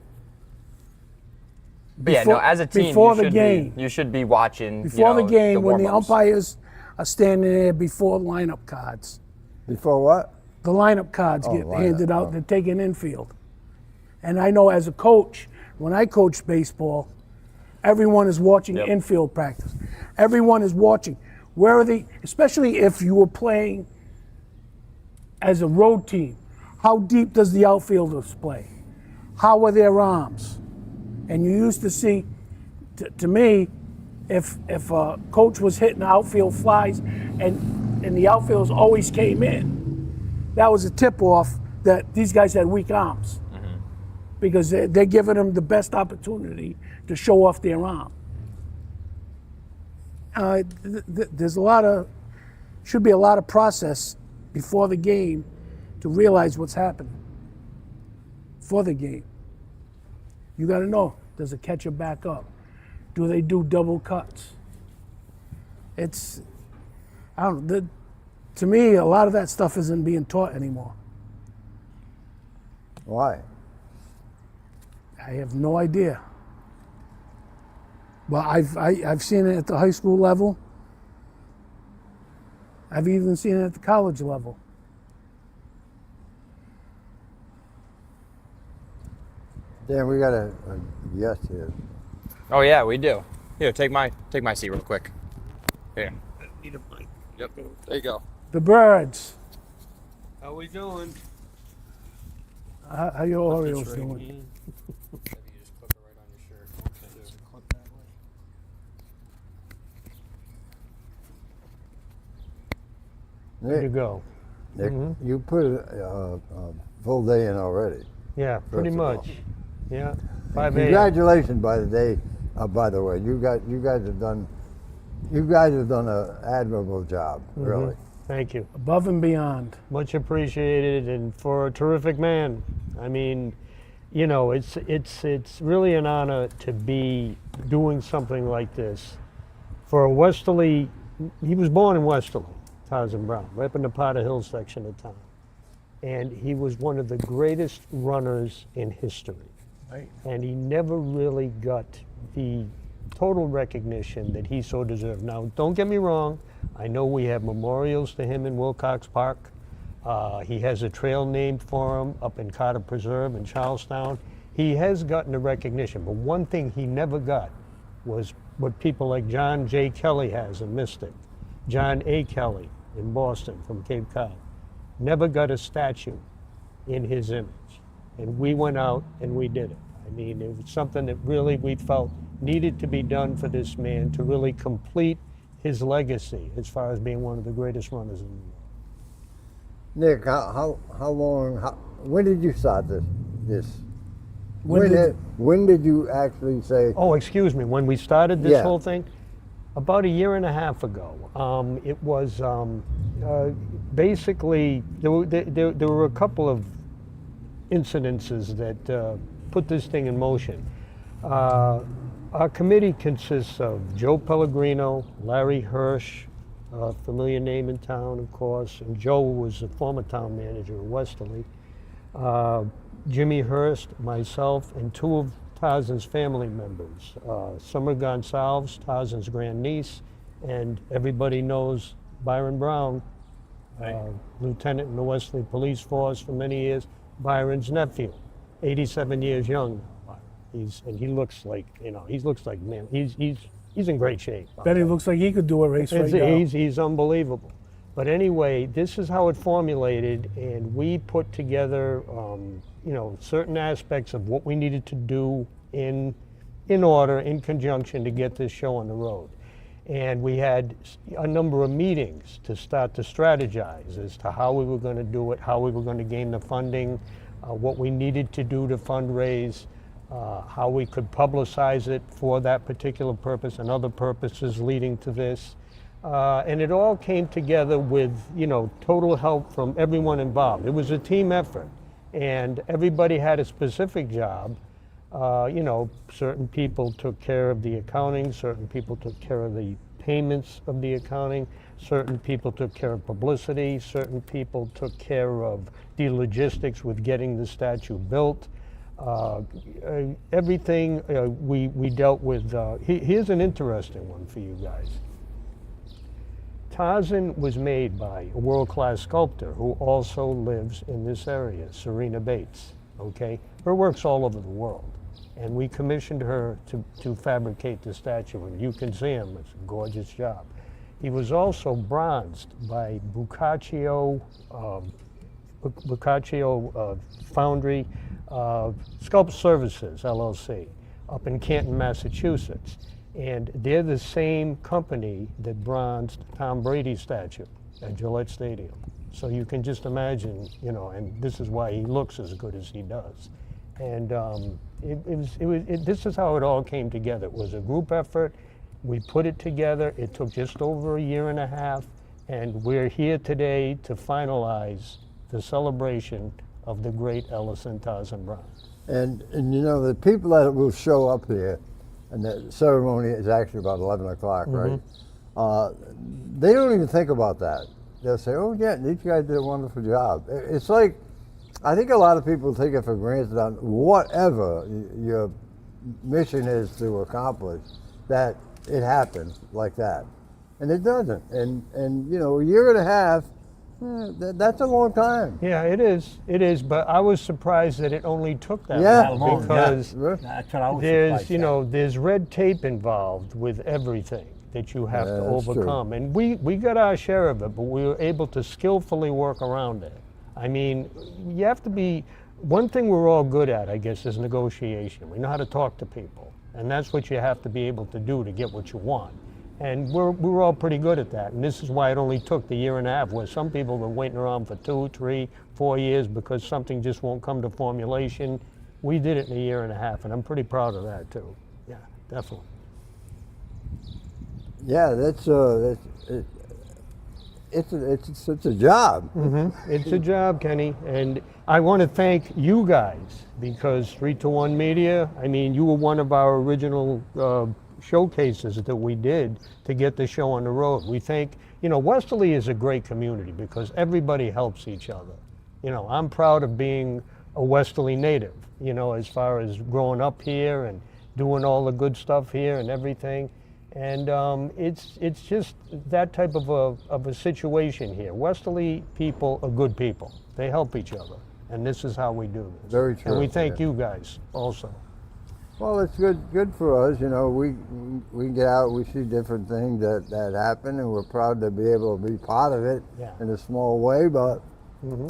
But yeah, no, Before- as a team, before you the should game. you should be watching before the game when the warm-ups. umpires are standing there before lineup cards. Before what? the lineup cards Oh, get lineup, handed out. oh. They're taking infield. And I know as a coach, when I coached baseball, everyone is watching infield practice. Everyone is watching. Where are they, especially if you were playing as a road team, how deep does the outfielders play? How are their arms? And you used to see, to me, if a coach was hitting outfield flies and the outfielders always came in, that was a tip-off that these guys had weak arms. Because they're giving them the best opportunity to show off their arm. There's should be a lot of process before the game to realize what's happening. For the game. You got to know, does the catcher back up? Do they do double cuts? To me, a lot of that stuff isn't being taught anymore. Why? I have no idea. But I've seen it at the high school level. I've even seen it at the college level. Dan, we got a guest here. Oh yeah, we do. Here, take my seat real quick. Here. Yep. There you go. The birds. How we doing? How your Orioles doing? There you go. Nick, you put a full day in already. Yeah, pretty First of all. much. Yeah, 5 a.m. Congratulations, by the way. You guys have done an admirable job, really. Thank you. Above and beyond. Much appreciated, and for a terrific man. I mean, you know, it's really an honor to be doing something like this. For a Westerly, he was born in Westerly, Tarzan Brown, right up in the Potter Hill section of town. And he was one of the greatest runners in history. Right. And he never really got the total recognition that he so deserved. Now, don't get me wrong, I know we have memorials to him in Wilcox Park. He has a trail named for him up in Carter Preserve in Charlestown. He has gotten the recognition, but one thing he never got was what people like John J. Kelly has in Mystic, John A. Kelly in Boston from Cape Cod. Never got a statue in his image. And we went out and we did it. I mean, it was something that really we felt needed to be done for this man to really complete his legacy as far as being one of the greatest runners in the world. Nick, when did you start this? When did you actually say? Oh, excuse me, when we started this Yeah. whole thing? About a year and a half ago. It was basically, there were a couple of incidences that put this thing in motion. Our committee consists of Joe Pellegrino, Larry Hirsch, a familiar name in town, of course, and Joe was a former town manager of Westerly. Jimmy Hurst, myself, and two of Tarzan's family members, Summer Gonsalves, Tarzan's grandniece, and everybody knows Byron Brown, lieutenant in the Westerly Police Force for many years, Byron's nephew, 87 years young. He looks like, he looks like, man, he's in great shape. Bet he looks like he could do a race right now. He's unbelievable. But anyway, this is how it formulated, and we put together, certain aspects of what we needed to do in order, in conjunction, to get this show on the road. And we had a number of meetings to start to strategize as to how we were going to do it, how we were going to gain the funding, what we needed to do to fundraise, how we could publicize it for that particular purpose and other purposes leading to this. And it all came together with, total help from everyone involved. It was a team effort, and everybody had a specific job. Certain people took care of the accounting, certain people took care of the payments of the accounting, certain people took care of publicity, certain people took care of the logistics with getting the statue built. Everything we dealt with. Here's an interesting one for you guys. Tarzan was made by a world-class sculptor who also lives in this area, Serena Bates, okay? Her work's all over the world. And we commissioned her to fabricate the statue, and you can see him, it's a gorgeous job. He was also bronzed by Boccaccio Foundry Sculpt Services, LLC, up in Canton, Massachusetts. And they're the same company that bronzed Tom Brady's statue at Gillette Stadium. So you can just imagine, you know, and this is why he looks as good as he does. And this is how it all came together. It was a group effort. We put it together. It took just over a year and a half, and we're here today to finalize the celebration of the great Ellison Tarzan Brown. And you know, the people that will show up here, and the ceremony is actually about 11 o'clock, right? They don't even think about that. They'll say, oh yeah, these guys did a wonderful job. It's like, I think a lot of people take it for granted on whatever your mission is to accomplish, that it happened like that. And it doesn't. And you know, a year and a half, that's a long time. Yeah, it is. But I was surprised that it only took that Yeah. long, because That's what I was there's, surprised you at. know, there's red tape involved with everything that you have to that's true. overcome. And we got our share of it, but we were able to skillfully work around it. I mean, you have to be, one thing we're all good at, I guess, is negotiation. We know how to talk to people. And that's what you have to be able to do to get what you want. And we're all pretty good at that. And this is why it only took the year and a half, where some people have been waiting around for 2, 3, 4 years because something just won't come to formulation. We did it in a year and a half, and I'm pretty proud of that too. Yeah, definitely. Yeah, it's a job. It's a job, Kenny, and I want to thank you guys, because 3-to-1 Media, I mean, you were one of our original showcases that we did to get the show on the road. We think, you know, Westerly is a great community because everybody helps each other. You know, I'm proud of being a Westerly native, you know, as far as growing up here and doing all the good stuff here and everything. And it's just that type of a situation here. Westerly people are good people. They help each other. And this is how we do this. Very true. And we thank yeah. you guys also. Well, it's good for us. You know, we get out, we see different things that happen, and we're proud to be able to be part of it in a small way. But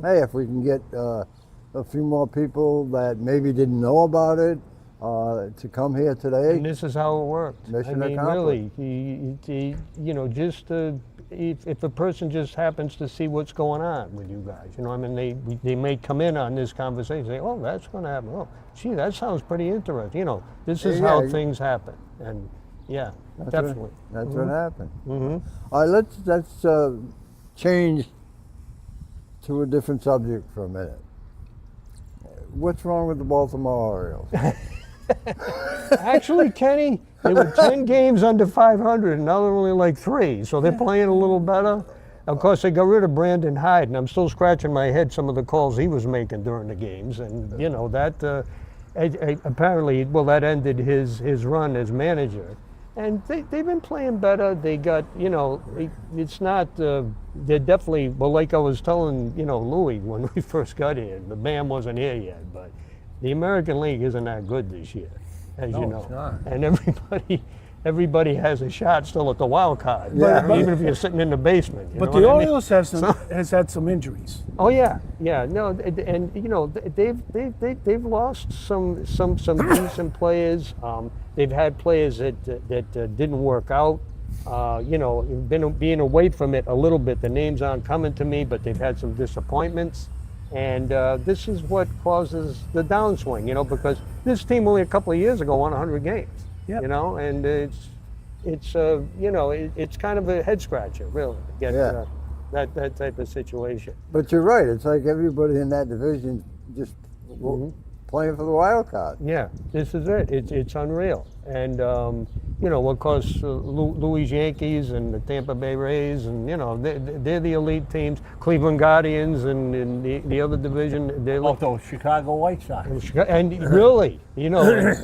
hey, if we can get a few more people that maybe didn't know about it to come here today. And this is how it worked. Mission I mean, accomplished. really, you know, just if a person just happens to see what's going on with you guys, you know, I mean, they may come in on this conversation and say, oh, that's going to happen. Oh, gee, that sounds pretty interesting. You know, this is how things happen. And yeah, That's definitely. That's what happened. All right, let's change to a different subject for a minute. What's wrong with the Baltimore Orioles? Actually, Kenny, they were 10 games under 500, and now they're only like 3, so they're playing a little better. Of course, they got rid of Brandon Hyde, and I'm still scratching my head some of the calls he was making during the games, and you know that apparently, well, that ended his run as manager. And they've been playing better. They got, you know, it's not, they're definitely, well, like I was telling, you know, Louis when we first got here, the band wasn't here yet, but the American League isn't that good this year, as you know. It's not. And everybody has a shot still at the wild card, Yeah. even if you're sitting in the basement. You But know the what I mean? Orioles has had some injuries. Oh yeah, no, and you know they've lost some decent players. They've had players that didn't work out. You know, being away from it a little bit. The names aren't coming to me, but they've had some disappointments, and this is what causes the downswing. You know, because this team only a couple of years ago won 100 games. Yep. You know, and it's you know it's kind of a head scratcher, really, to get that type of situation. But you're right. It's like everybody in that division just playing for the wild card. Yeah, this is it. It's unreal. And, you know, of course, Louis Yankees and the Tampa Bay Rays, and, you know, they're the elite teams. Cleveland Guardians and the other division. They're Also, Chicago White Sox. and really, you know,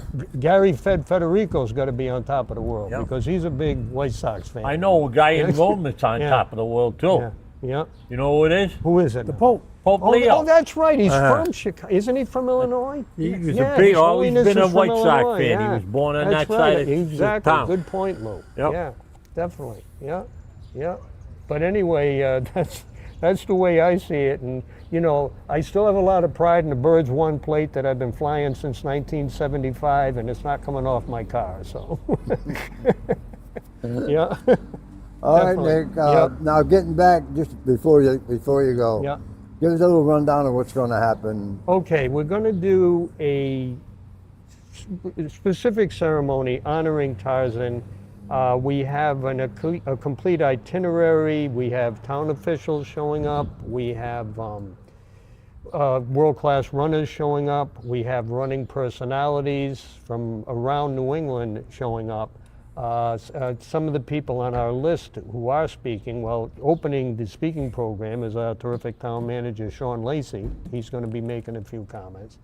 Gary Federico's got to be on top of the world Yep. because he's a big White Sox fan. I know a guy in Rome that's on Yeah. top of the world, too. Yeah. Yeah. You know who it is? Who is it? The Pope. Pope Oh, Leo. oh, that's right. He's from Chicago. Isn't he from Illinois? He was Yeah, a big, His always Holiness been a is from White Sox Illinois, fan. yeah. He was born on That's that right. side of Exactly. town. Good point, Lou. Yep. Yeah, definitely. Yeah, yeah. But anyway, that's the way I see it. And you know, I still have a lot of pride in the Birds One plate that I've been flying since 1975, and it's not coming off my car. So, yeah. All right, Definitely. Nick. Yep. Now getting back just before you go, Yeah. give us a little rundown of what's going to happen. Okay, we're going to do a specific ceremony honoring Tarzan. We have a complete itinerary. We have town officials showing up. We have world-class runners showing up. We have running personalities from around New England showing up. Some of the people on our list who are speaking, well, opening the speaking program is our terrific town manager, Sean Lacey. He's going to be making a few comments.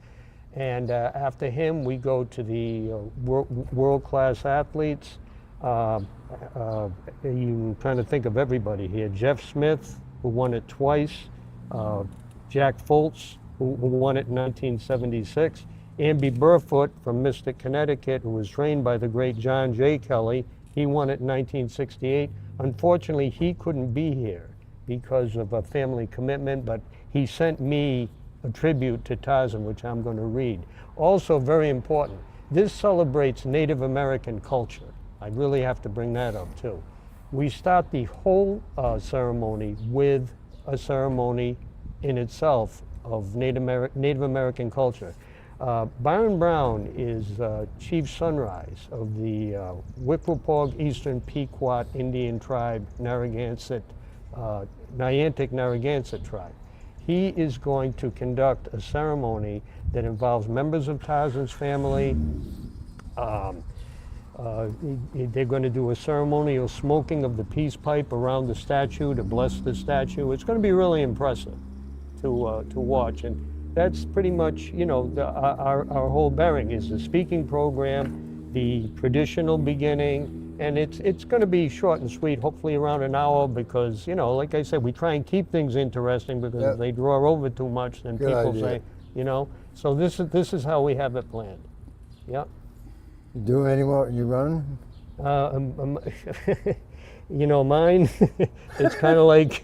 And after him, we go to the world-class athletes. I'm trying to think of everybody here. Jeff Smith, who won it twice. Jack Foltz, who won it in 1976. Amby Burfoot from Mystic, Connecticut, who was trained by the great John J. Kelly. He won it in 1968. Unfortunately, he couldn't be here because of a family commitment, but he sent me a tribute to Tarzan, which I'm going to read. Also, very important, this celebrates Native American culture. I really have to bring that up, too. We start the whole ceremony with a ceremony in itself of Native American culture. Byron Brown is Chief Sunrise of the Wickwapog Eastern Pequot Indian tribe, Niantic Narragansett tribe. He is going to conduct a ceremony that involves members of Tarzan's family. They're going to do a ceremonial smoking of the peace pipe around the statue to bless the statue. It's going to be really impressive to watch. And that's pretty much, you know, our whole bearing is the speaking program, the traditional beginning, and it's going to be short and sweet, hopefully around an hour, because, you know, like I said, we try and keep things interesting, because if they draw over too much, then Good people idea. say, you know. So this is how we have it planned. Yeah. You doing any more? You running? You know, mine, it's kind of like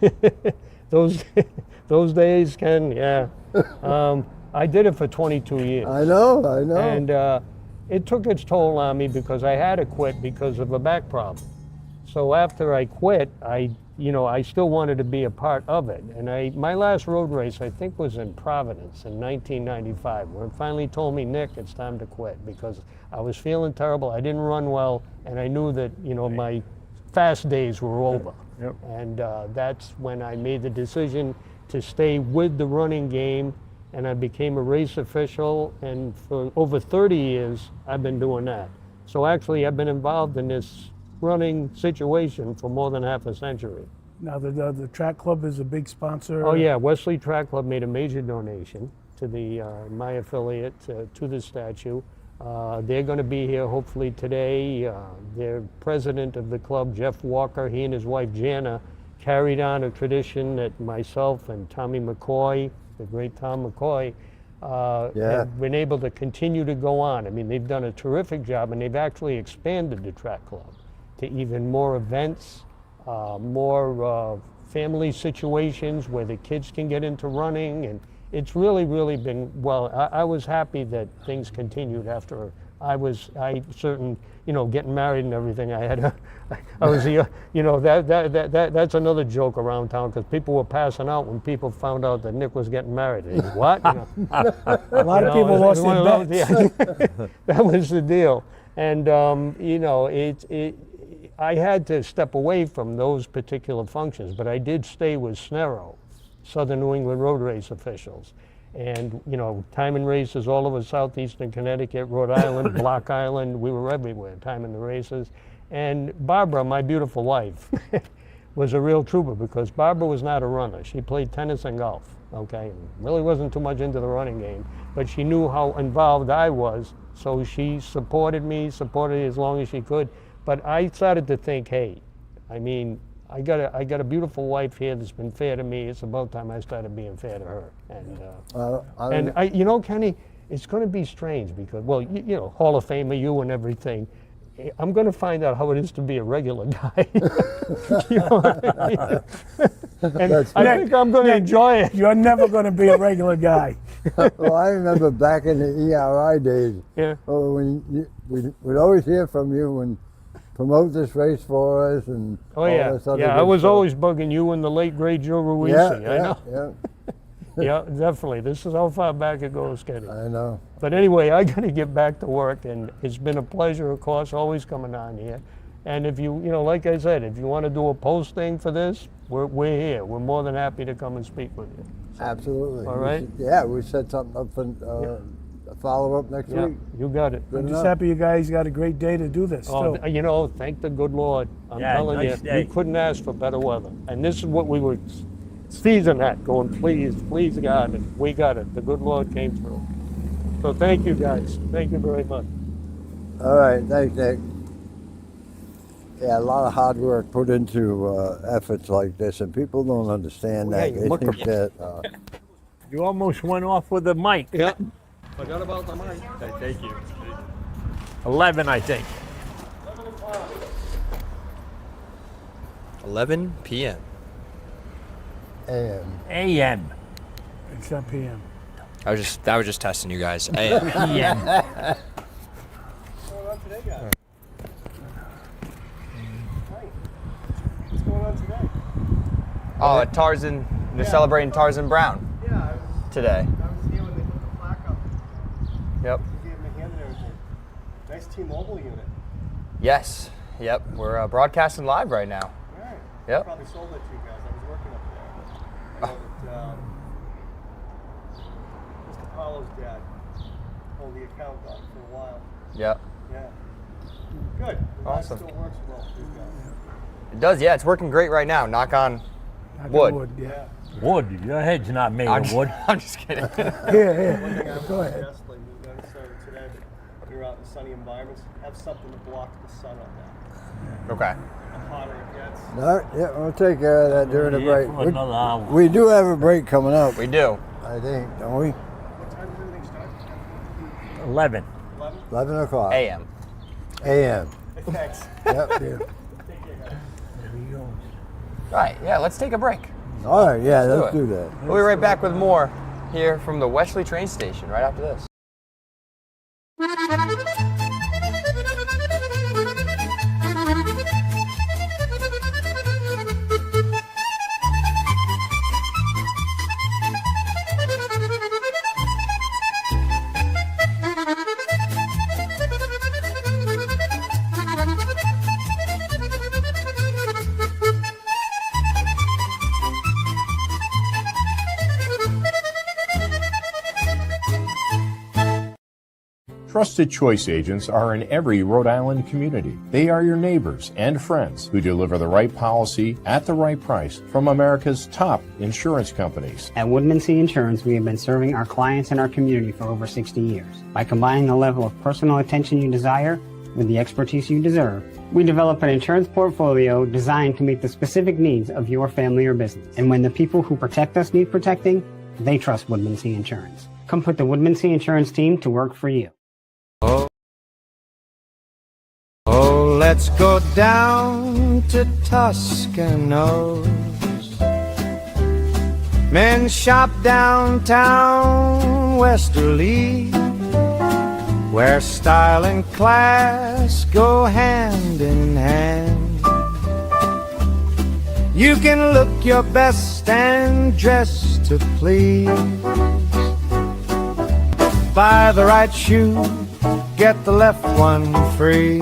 those days, Ken, yeah. I did it for 22 years. I know. And it took its toll on me because I had to quit because of a back problem. So after I quit, I still wanted to be a part of it. And my last road race, I think, was in Providence in 1995, where it finally told me, Nick, it's time to quit, because I was feeling terrible. I didn't run well, and I knew that, you know, my fast days were over. Yep. And that's when I made the decision to stay with the running game, and I became a race official, and for over 30 years, I've been doing that. So actually, I've been involved in this running situation for more than half a century. Now, the track club is a big sponsor. Oh yeah, Wesley Track Club made a major donation to the my affiliate to the statue. They're going to be here hopefully today. Their president of the club, Jeff Walker, he and his wife Jana carried on a tradition that myself and Tommy McCoy, the great Tom McCoy, have been able to continue to go on. I mean, they've done a terrific job, and they've actually expanded the track club to even more events, more family situations where the kids can get into running, and it's really, really been, well, I was happy that things continued after getting married and everything. That's another joke around town, because people were passing out when people found out that Nick was getting married. They, what? You know, A lot of people lost their bets. that was the deal. And, I had to step away from those particular functions, but I did stay with SNERO, Southern New England Road Race Officials. And, you know, time and races all over southeastern Connecticut, Rhode Island, Block Island, we were everywhere, time in the races. And Barbara, my beautiful wife, was a real trooper because Barbara was not a runner. She played tennis and golf, okay? And really wasn't too much into the running game, but she knew how involved I was, so she supported me as long as she could. But I started to think, hey, I mean, I got a beautiful wife here that's been fair to me. It's about time I started being fair to her. And I, you know, Kenny, it's going to be strange because, well, you know, Hall of Famer, you and everything. I'm going to find out how it is to be a regular guy. You know what I mean? And I think I'm going to enjoy it. You're never going to be a regular guy. Well, I remember back in the ERI days, Yeah. when we'd always hear from you and promote this race for us and Oh all yeah, this other yeah. good I was stuff. always bugging you and the late great Joe Ruisi. Yeah, I know. yeah, Yeah, definitely. This is how far back it goes, Kenny. I know. But anyway, I got to get back to work, and it's been a pleasure, of course, always coming on here. And if you know, like I said, if you want to do a posting for this, we're here. We're more than happy to come and speak with you. Absolutely. All right. We set something up for a follow-up next Yeah, week. you got it. Good I'm just enough. happy you guys got a great day to do this, Oh, too. you know, thank the good Lord. I'm Yeah, telling nice you, day. we couldn't ask for better weather. And this is what we were seizing at, going, please, please, God, and we got it. The good Lord came through. So thank you, guys. Thank you very much. All right, thanks, Nick. Yeah, a lot of hard work put into efforts like this, and people don't understand that. Yeah, They look think that You almost went off with the mic. Yeah. Forgot about the mic. Thank you. 11, I think. 11 p.m. AM. AM. Except PM. I was just testing you guys. AM. PM. Oh, Tarzan. They're celebrating Tarzan Brown today. I was here when they put the plaque up. Yep. You gave him a hand and everything. Nice T-Mobile unit. Yes. Yep. We're broadcasting live right now. All right. Yep. Probably sold it to you guys. I was working up there. I know that, Mr. Paulo's dad held the account up for a while. Yep. Yeah. Good. Awesome. That still works well for you guys. It does. Yeah. It's working great right now. Knock on Knock on wood. Yeah. Wood. Your head's not made I'm of wood. I'm just kidding. One thing I would Go ahead. suggest, like we started today, when you're out in sunny environments, have something to block the sun on that. Okay. The hotter it gets. All right, yeah, we'll take care of that during the Here break. for another hour. We do have a break coming up, We do. I think, don't we? What time does everything start? 11. 11? 11 o'clock. AM. AM. Thanks. Yep. Take care, guys. All right. Yeah. Let's take a break. All right, yeah, Let's let's do do that. We'll be right back with more here from the Wesley train station right after this. Trusted Choice agents are in every Rhode Island community. They are your neighbors and friends who deliver the right policy at the right price from America's top insurance companies. At Woodman C Insurance, we have been serving our clients and our community for over 60 years. By combining the level of personal attention you desire with the expertise you deserve, we develop an insurance portfolio designed to meet the specific needs of your family or business. And when the people who protect us need protecting, they trust Woodman C Insurance. Come put the Woodman C Insurance team to work for you. Oh, let's go down to Toscanos. Men shop downtown Westerly, where style and class go hand in hand. You can look your best and dress to please. Buy the right shoe, get the left one free.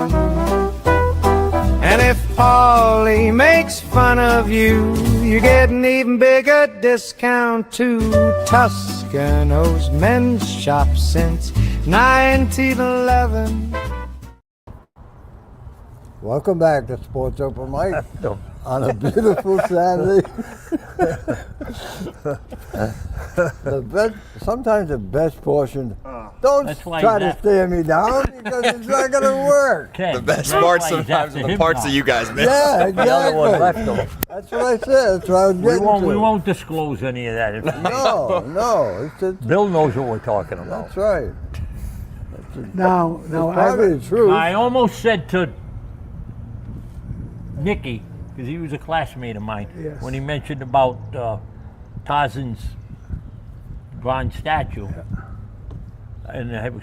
And if Paulie makes fun of you, you get an even bigger discount too. Toscano's men's shop since 1911. Welcome back to Sports Open Mic on a beautiful Saturday. Sometimes the best portion. Don't That's why try he's to after- stare me down because it's not going to work. Ken, The best that's parts why he's sometimes after are the him parts now. that you guys miss. Yeah, The other one left exactly. him. That's what I said. That's what I was We getting won't, to. we won't disclose any of that. No. Bill knows what we're talking about. That's right. Now, It's I probably the truth. I almost said to Nicky, because he was a classmate of mine, Yes. when he mentioned about Tarzan's bronze statue, and it was,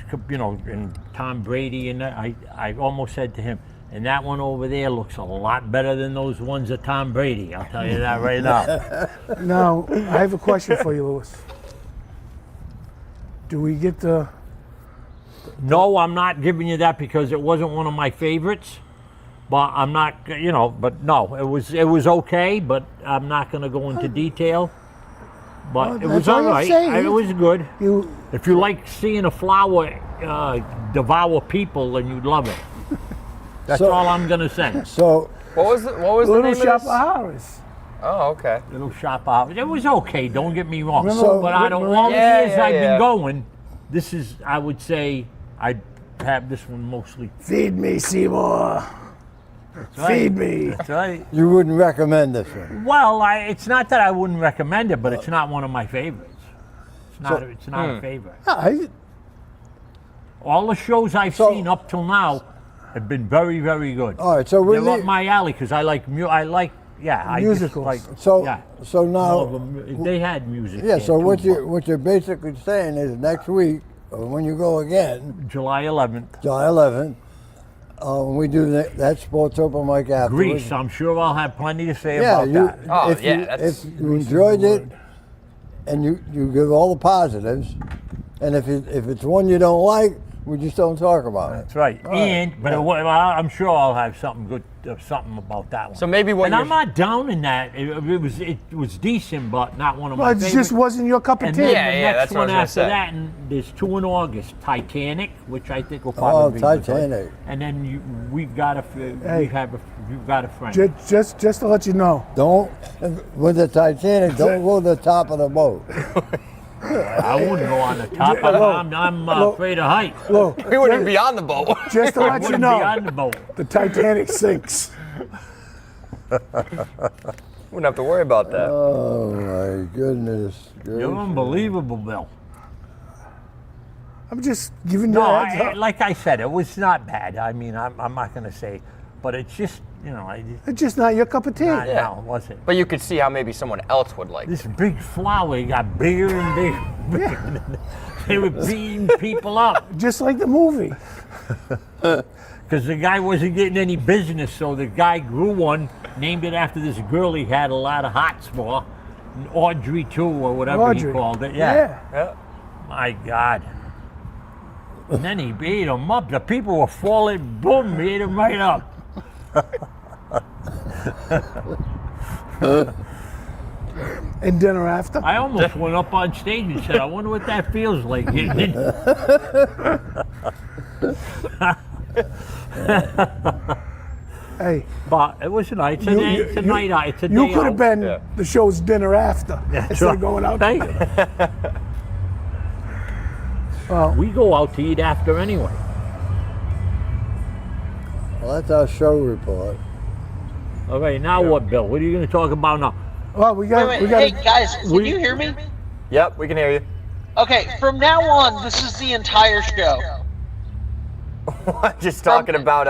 and Tom Brady, and that, I almost said to him, and that one over there looks a lot better than those ones of Tom Brady. I'll tell you that right now. Now, I have a question for you, Louis. Do we get the? No, I'm not giving you that because it wasn't one of my favorites. But I'm not, But no, it was okay. But I'm not going to go into detail. But Well, it was that's all all you're right. saying. It was good. You If you like seeing a flower devour people, then you'd love it. That's So- all I'm going to say. So, What was the name Little of Shop of this? Horrors. Oh, okay. Little shop out. It was okay. Don't get me wrong. Remember but out of Rick all the Moranis? years Yeah, I've yeah. been going, this is, I would say, I'd have this one mostly. Feed me, Seymour. Feed me. That's right. you wouldn't recommend this one? Well, it's not that I wouldn't recommend it, but it's not one of my favorites. It's not a favorite. All the shows I've seen up till now have been very, very good. All right, so They're we're up my alley because I like Musicals. I just like, So, yeah. so now, more of a- they had music. yeah. there So too, what you're basically saying is next week, or when you go again, but July 11th, July 11th, when we do that Sports Open Mic afterwards. Greece. I'm sure I'll have plenty to say Yeah, about you, that. Oh, if yeah, you, that's- if you enjoyed it, and you give all the positives, and if it's one you don't like, we just don't talk about it. That's right. All right. But I'm sure I'll have something good, something about that one. So maybe when and I'm you're- not down in that. It was decent, but not one of my Well, it favorites. just wasn't your cup of And tea. then Yeah, the yeah, next that's what I one was gonna after say. that, and there's two in August. Titanic, which I think will probably be good. Titanic. And then we've got a friend. Just to let you know. Don't with the Titanic. Don't go to the top of the boat. I wouldn't go on the top. I'm afraid of heights. Look, We wouldn't even be on the boat. just to I let you wouldn't be know, on the boat. the Titanic sinks. Wouldn't have to worry about that. Oh my goodness! You're unbelievable, Bill. I'm just giving you No, a heads up. like I said, it was not bad. I mean, I'm not going to say, but it's just, It's just not your cup of tea. no, Yeah. it wasn't. But you could see how maybe someone else would like. This big flower got bigger and bigger. They were beating people up Just like the movie. because the guy wasn't getting any business. So the guy grew one, named it after this girl he had a lot of hots for, Audrey 2 or whatever he Audrey. called it. Yeah. Yeah. My God. And then he beat them up. The people were falling, boom, he ate them right up. And dinner after. I almost went up on stage and said, I wonder what that feels like. Hey, But it was nice. It's a night out. It's a you day could have out. been Yeah. the show's dinner after instead of going out. Thank you. Well, We go out to eat after anyway. Well, that's our show report. All right, now what, Bill? What are you going to talk about now? well, we got. Hey guys, can you hear me? Yep, we can hear you. Okay, from now on, this is the entire show. Just talking about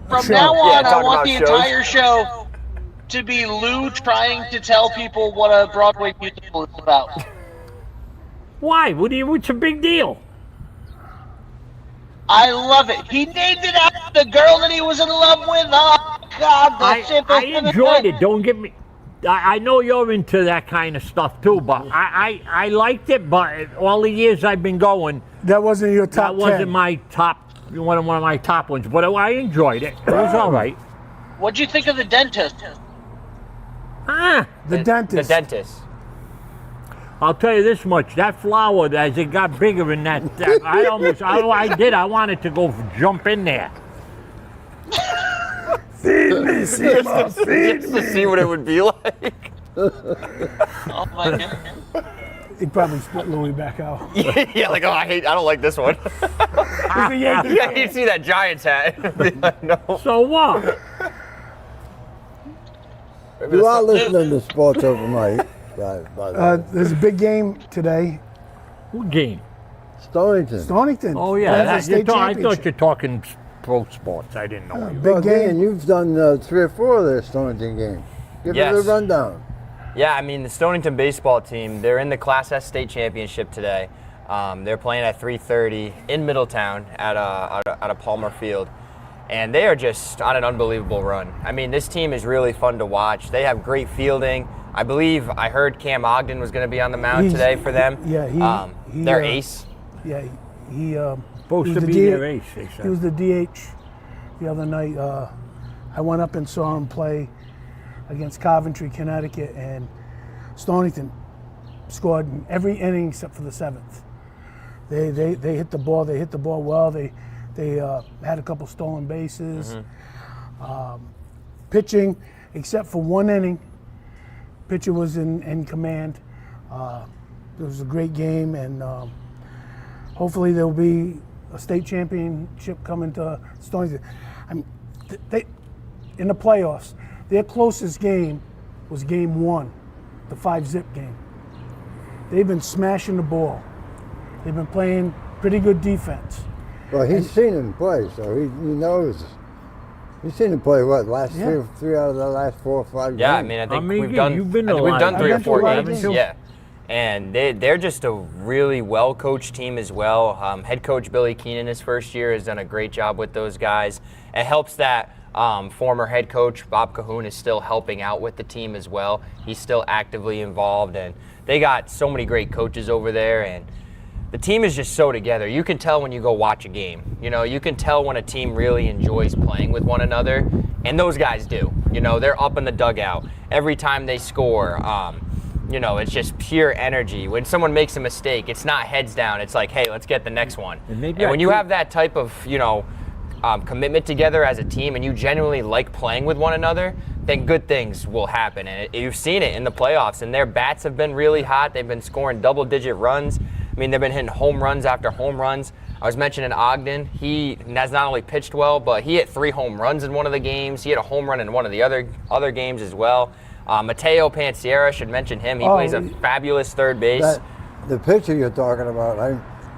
From now on, I talking want about the shows. entire show to be Lou trying to tell people what a Broadway musical is about. Why? What's a big deal? I love it. He named it after the girl that he was in love with. Oh God, that's it. I enjoyed it. Don't get me. I know you're into that kind of stuff too, but I liked it. But all the years I've been going, That wasn't your top that wasn't 10. my top, one of my top ones. But I enjoyed it. It was all right. What'd you think of The Dentist? The dentist. The dentist. I'll tell you this much: that flower, as it got bigger in that, I wanted to go jump in there. Feed me, Seymour, feed Just to see what it would be like. Oh my god. He probably split Louis back out. Yeah, like, I don't like this one. Yeah, you see that Giants hat. No. So what? You are listening to sports overnight. Right, by the way. There's a big game today. What game? Stonington. Stonington. Oh yeah, Plaza I State thought Championship. you're talking pro sports. I didn't know. Big Well, game. Dan, you've done 3 or 4 of their Stonington games. Give Yes. us a rundown. Yeah, I mean, the Stonington baseball team, they're in the Class S state championship today. They're playing at 3:30 in Middletown at a Palmer Field. And they are just on an unbelievable run. I mean, this team is really fun to watch. They have great fielding. I believe I heard Cam Ogden was going to be on the mound today for them. Yeah, their ace. Yeah, he Supposed he to was be the their ace, they said. He was the DH the other night. I went up and saw him play against Coventry, Connecticut, and Stonington scored in every inning except for the 7th. They hit the ball. They hit the ball well. They had a couple stolen bases. Pitching, except for one inning, pitcher was in command. It was a great game, and hopefully there'll be a state championship coming to Stonington. They in the playoffs. Their closest game was game 1, the 5-zip game. They've been smashing the ball. They've been playing pretty good defense. Well, he's seen him play, so he knows. He's seen him play, what, three out of the last 4 or 5 games? Yeah, I mean, I think we've you've been to a we've lot done of 3 or games. 4 I've been to a lot of games. games. Yeah. And they're just a really well-coached team as well. Head coach Billy Keenan, his first year, has done a great job with those guys. It helps that former head coach Bob Cahoon is still helping out with the team as well. He's still actively involved, and they got so many great coaches over there, and the team is just so together. You can tell when you go watch a game. You know, you can tell when a team really enjoys playing with one another, and those guys do. You know, they're up in the dugout every time they score. You know, it's just pure energy. When someone makes a mistake, it's not heads down. It's like, hey, let's get the next one. And they've And got when you two- have that type of, commitment together as a team, and you genuinely like playing with one another, then good things will happen. And you've seen it in the playoffs, and their bats have been really hot. They've been scoring double-digit runs. I mean, they've been hitting home runs after home runs. I was mentioning Ogden. He has not only pitched well, but he hit 3 home runs in one of the games. He hit a home run in one of the other games as well. Mateo Pansiera, should mention him. He plays a fabulous third base. The pitcher you're talking about,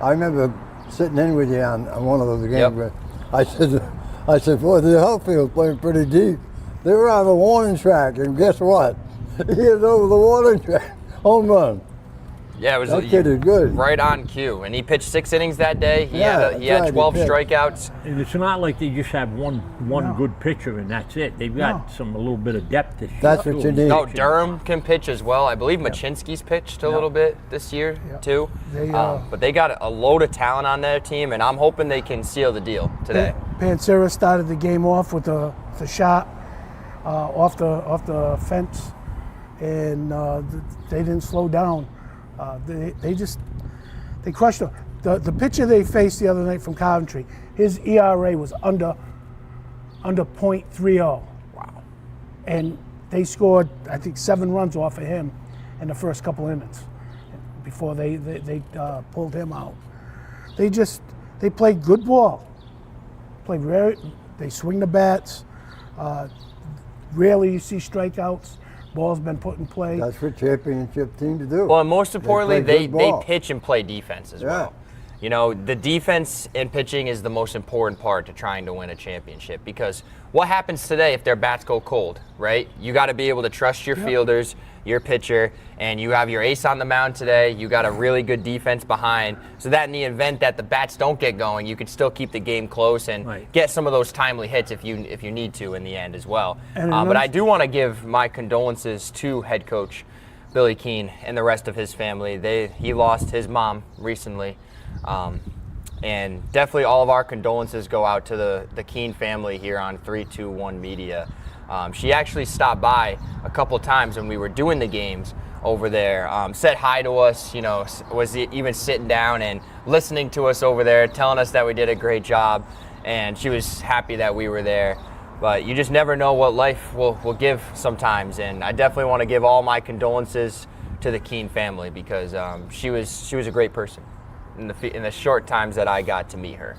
I remember sitting in with you on one of those games. Yep. Where I said, boy, the outfield's playing pretty deep. They were on the warning track, and guess what? He hit over the warning track, home run. Yeah, it was That kid is good. right on cue. And he pitched 6 innings that day. He Yeah, had 12 that's right, he pitched. strikeouts. And it's not like they just have one good pitcher and that's it. They've got a little bit of depth this year. That's what you need. No, Durham can pitch as well. I believe Machinsky's pitched a little bit this year too. But they got a load of talent on their team, and I'm hoping they can seal the deal today. Pansiera started the game off with the shot off the fence, and they didn't slow down. They crushed them. The pitcher they faced the other night from Coventry, his ERA was under 0.30. Wow. And they scored, I think, 7 runs off of him in the first couple innings before they pulled him out. They played good ball. They swing the bats. Rarely you see strikeouts. Ball's been put in play. That's what championship team to do. Well, and most importantly, play they good ball. pitch and play defense as well. You know, the defense and pitching is the most important part to trying to win a championship, because what happens today if their bats go cold, right? You got to be able to trust your fielders, your pitcher, and you have your ace on the mound today. You got a really good defense behind, so that in the event that the bats don't get going, you can still keep the game close and get some of those timely hits if you need to in the end as well. But I do want to give my condolences to head coach Billy Keene and the rest of his family. He lost his mom recently. And definitely all of our condolences go out to the Keene family here on 321 Media. She actually stopped by a couple times when we were doing the games over there, said hi to us, you know, was even sitting down and listening to us over there, telling us that we did a great job, and she was happy that we were there. But you just never know what life will give sometimes, and I definitely want to give all my condolences to the Keene family because she was a great person in the short times that I got to meet her,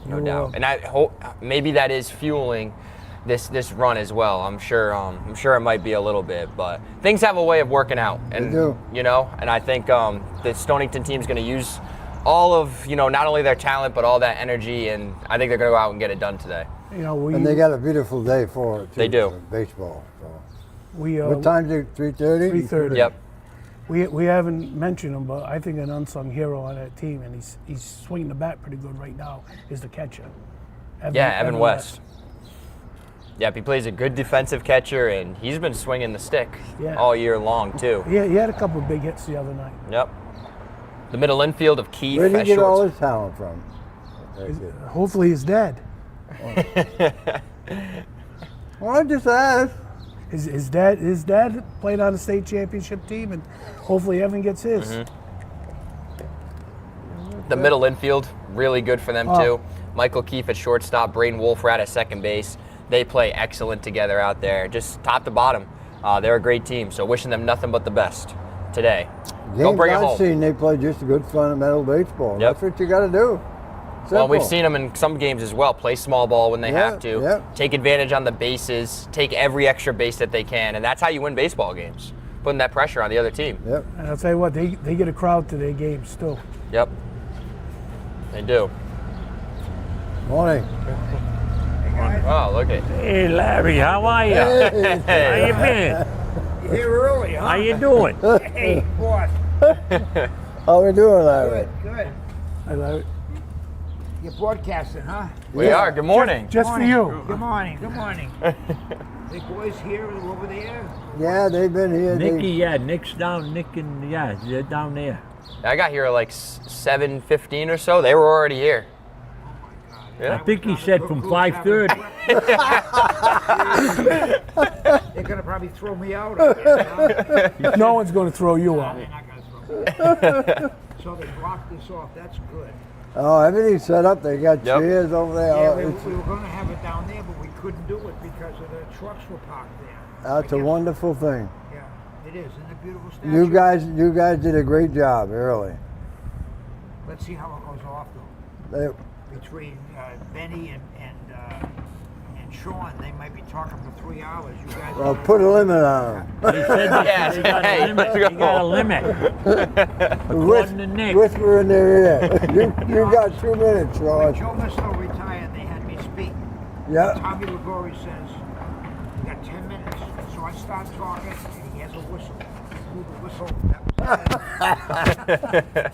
no doubt. And I hope maybe that is fueling this run as well. I'm sure it might be a little bit, but things have a way of working out, and They do. you know, and I think the Stonington team is going to use all of, you know, not only their talent but all that energy, and I think they're going to go out and get it done today. You know, And they got a beautiful day for it, too. They do. for baseball. So. what What time's it? 3:30? 3:30. Yep. We haven't mentioned him, but I think an unsung hero on that team, and he's swinging the bat pretty good right now, is the catcher. Evan West. Yep, he plays a good defensive catcher, and he's been swinging the stick all year long, too. Yeah, he had a couple of big hits the other night. Yep. The middle infield of Keith. Where did at he get all shorts- his talent from? Hopefully he's dead. Well, I just asked. His dad played on the state championship team, and hopefully Evan gets his. The middle infield, really good for them, too. Michael Keefe at shortstop, Braden Wolfrat at second base. They play excellent together out there, just top to bottom. They're a great team, so wishing them nothing but the best today. Go Games bring it I've home. seen, they play just a good fundamental baseball. Yep. That's what you got to do. Well, we've Simple. seen them in some games as well. Play small ball when they Yeah, have to. yeah. Take advantage on the bases. Take every extra base that they can, and that's how you win baseball games. Putting that pressure on the other team. Yep. And I'll tell you what, they get a crowd to their games too. Yep. They do. Morning. Oh, look at. Hey, Larry, how are you? How you been? You're here early, huh? How you doing? Hey, boss. How we doing, Larry? Good. I love it. You're broadcasting, huh? We are. Good morning. Just for you. Good morning. Good morning. The boys here over there? Yeah, they've been here. Nicky, Nick's down. Nick and they're down there. I got here at like 7:15 or so. They were already here. I think he said from 5:30. They're gonna probably throw me out. Huh? No one's going to throw you out. They're not gonna throw me out. So they blocked this off. That's good. Oh, everything's set up. They got chairs over there. Yeah, Oh, we it's- were gonna have it down there, but we couldn't do it because of the trucks were parked there. That's a wonderful thing. Yeah, it is. Isn't it a beautiful statue? You guys did a great job early. Let's see how it goes off though. They, Between Benny and Sean, they might be talking for 3 hours. You guys. well, put a limit on them. He said Yes, they got hey, a limit. let's They got a limit. According to Nick. Whisper in their ear. You got 2 minutes, When Sean. Joe Misto retired, they had me speak. Yeah. Tommy Ligori says, "You got 10 minutes." So I start talking, and he has a whistle. Blew the whistle. That was it.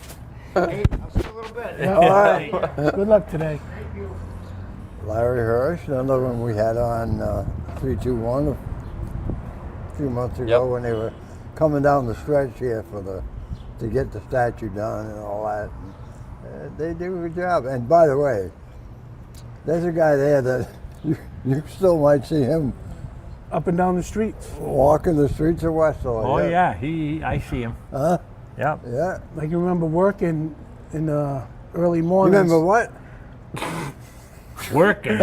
Hey, I'll see you a little bit. All right. Good luck today. Thank you. Larry Hirsch, another one we had on 321 a few months ago when they were coming down the stretch here to get the statue done and all that. And, they did a good job. And by the way, there's a guy there that you still might see him Up and down the streets. walking the streets of Westerly. Oh yeah, I see him. Huh? Yep. Yeah. Like you remember working in the early You mornings. remember what? Working.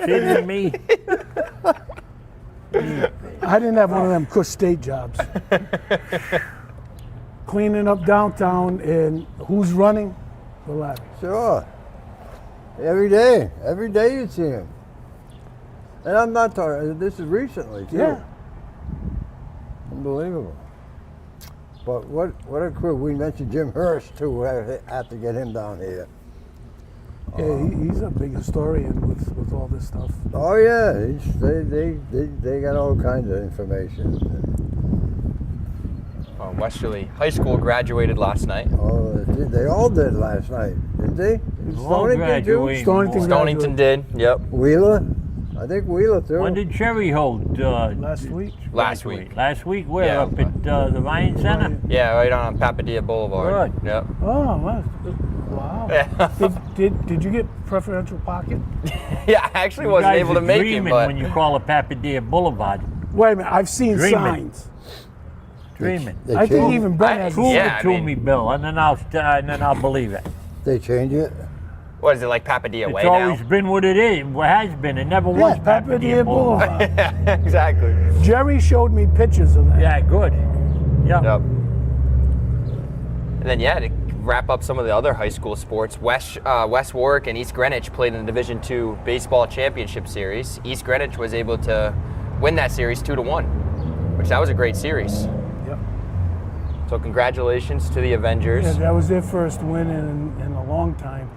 Kidding me? I didn't have one of them Cush State jobs. Cleaning up downtown, and who's running? The Larry. Sure. Every day you see him. And I'm not talking, this is recently too. Yeah. Unbelievable. But what a crew. We mentioned Jim Hurst too. We had to get him down here. Yeah, he's a big historian with all this stuff. Oh yeah, they got all kinds of information. Westerly High School graduated last night. Oh, they all did last night, didn't they? All Stonington too? graduating. Stonington Stonington did. Yep. Wheeler? I think Wheeler too. When did Cherry hold? Last week. Last week. Last week, where? Yeah. Up at the Ryan Center? Yeah, right on Papadilla Boulevard. Good. Yep. Oh, wow. Did you get preferential parking? Yeah, I actually You wasn't guys able to are make it, dreaming but when you call it Papadilla Boulevard. Wait a minute, I've seen Dreaming. signs. Dreaming. They I think changed- even Brett has. Prove Yeah, it to I mean- me, Bill, and then I'll believe it. They change it. what is it, like Papadilla It's Way always now? been what it is. What has been. It never was Papadilla Boulevard. Yeah, exactly. Jerry showed me pictures of that. Yeah, good. Yeah. Yep. And then, yeah, to wrap up some of the other high school sports, West Warwick and East Greenwich played in the Division II Baseball Championship Series. East Greenwich was able to win that series 2-1, which that was a great series. Yep. So congratulations to the Avengers. Yeah, that was their first win in a long time.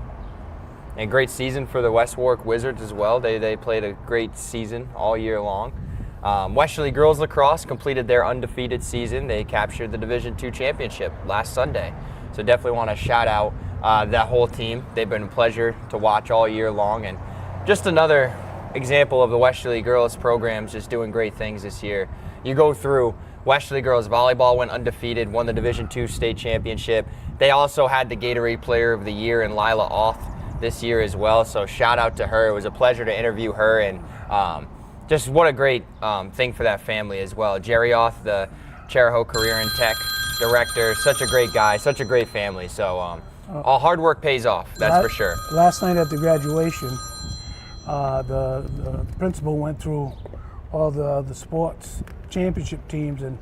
And great season for the West Warwick Wizards as well. They played a great season all year long. Westerly Girls Lacrosse completed their undefeated season. They captured the Division II championship last Sunday. So definitely want to shout out that whole team. They've been a pleasure to watch all year long. And just another example of the Westerly Girls programs just doing great things this year. You go through Westerly Girls Volleyball went undefeated, won the Division II state championship. They also had the Gatorade Player of the Year in Lila Auth this year as well. So shout out to her. It was a pleasure to interview her, and just what a great thing for that family as well. Jerry Auth, the Charahoe Career and Tech director, such a great guy, such a great family. So all hard work pays off, that's for sure. Last night at the graduation, the principal went through all the sports championship teams, and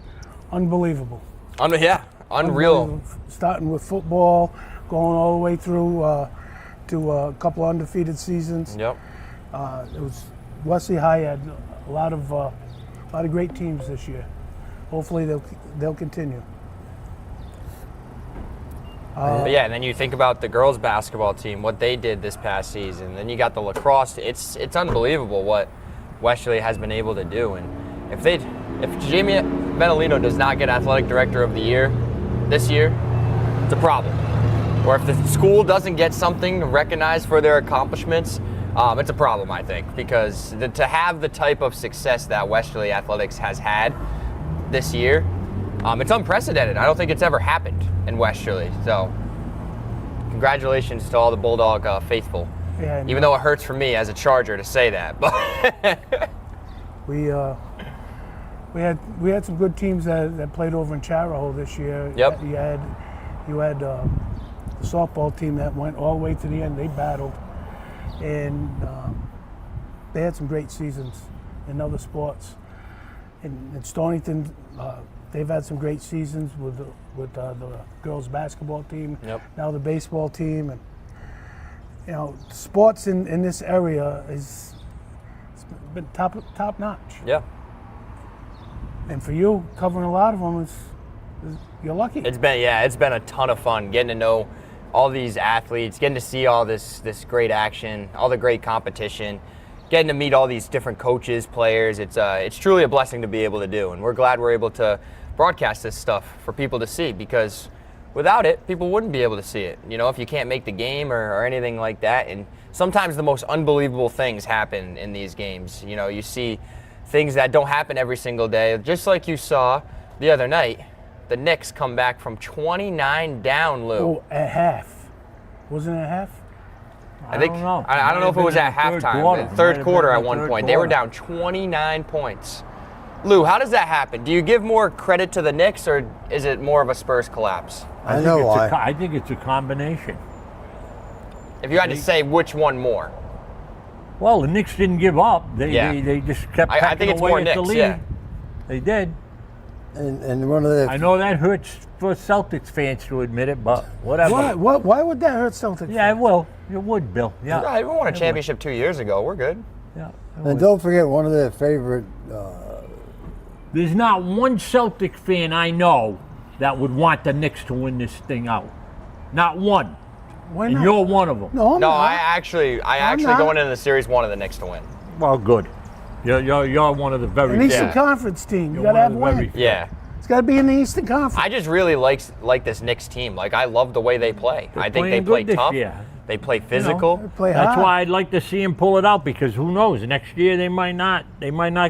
unbelievable. Yeah, unreal. Unbelievable. Starting with football, going all the way through to a couple undefeated seasons. Yep. It was Wesley High had a lot of great teams this year. Hopefully they'll continue. But yeah, and then you think about the girls basketball team, what they did this past season. Then you got the lacrosse. It's unbelievable what Westerly has been able to do. And if Jamie Benolino does not get Athletic Director of the Year this year, it's a problem. Or if the school doesn't get something recognized for their accomplishments, it's a problem, I think, because to have the type of success that Westerly Athletics has had this year, it's unprecedented. I don't think it's ever happened in Westerly. So congratulations to all the Bulldog faithful. Yeah, even though it hurts for me as a Charger to say that. But we had some good teams that played over in Charahoe this year. Yep. You had the softball team that went all the way to the end. They battled, and they had some great seasons in other sports. In Stonington, they've had some great seasons with the girls basketball team. Yep. Now the baseball team, and sports in this area it's been top notch. Yeah. And for you, covering a lot of them, you're lucky. It's been a ton of fun getting to know all these athletes, getting to see all this great action, all the great competition, getting to meet all these different coaches, players. It's truly a blessing to be able to do, and we're glad we're able to broadcast this stuff for people to see, because without it, people wouldn't be able to see it. If you can't make the game or anything like that. And sometimes the most unbelievable things happen in these games. You see things that don't happen every single day, just like you saw the other night. The Knicks come back from 29 down, Lou. Oh, at half. Wasn't it at half? I think don't know. I don't know if it was at halftime. Third quarter at one point. They were down 29 points. Lou, how does that happen? Do you give more credit to the Knicks, or is it more of a Spurs collapse? I know why. I think it's a combination. If you had to say which one more. Well, the Knicks didn't give up. Yeah. They just kept I pecking think it's away more at the Knicks, lead. yeah. They did. And one of the I know that hurts for Celtics fans to admit it, but whatever. Why would that hurt Celtics? Yeah, it will. It would, Bill. Yeah. We won a championship 2 years ago. We're good. Yeah. and don't forget one of their favorite. There's not one Celtic fan I know that would want the Knicks to win this thing out. Not one. Why And not? you're one of them. No, I'm No, not. I actually not. going into the series wanted the Knicks to win. Well, good. You're one of the very An Eastern Yeah. Conference team. You You're got to have one of the one. very- Yeah. It's got to be in the Eastern Conference. I just really like this Knicks team. Like, I love the way they play. I think they playing play good this tough. year. They play physical. They play That's hard. why I'd like to see him pull it out, because who knows? Next year they might not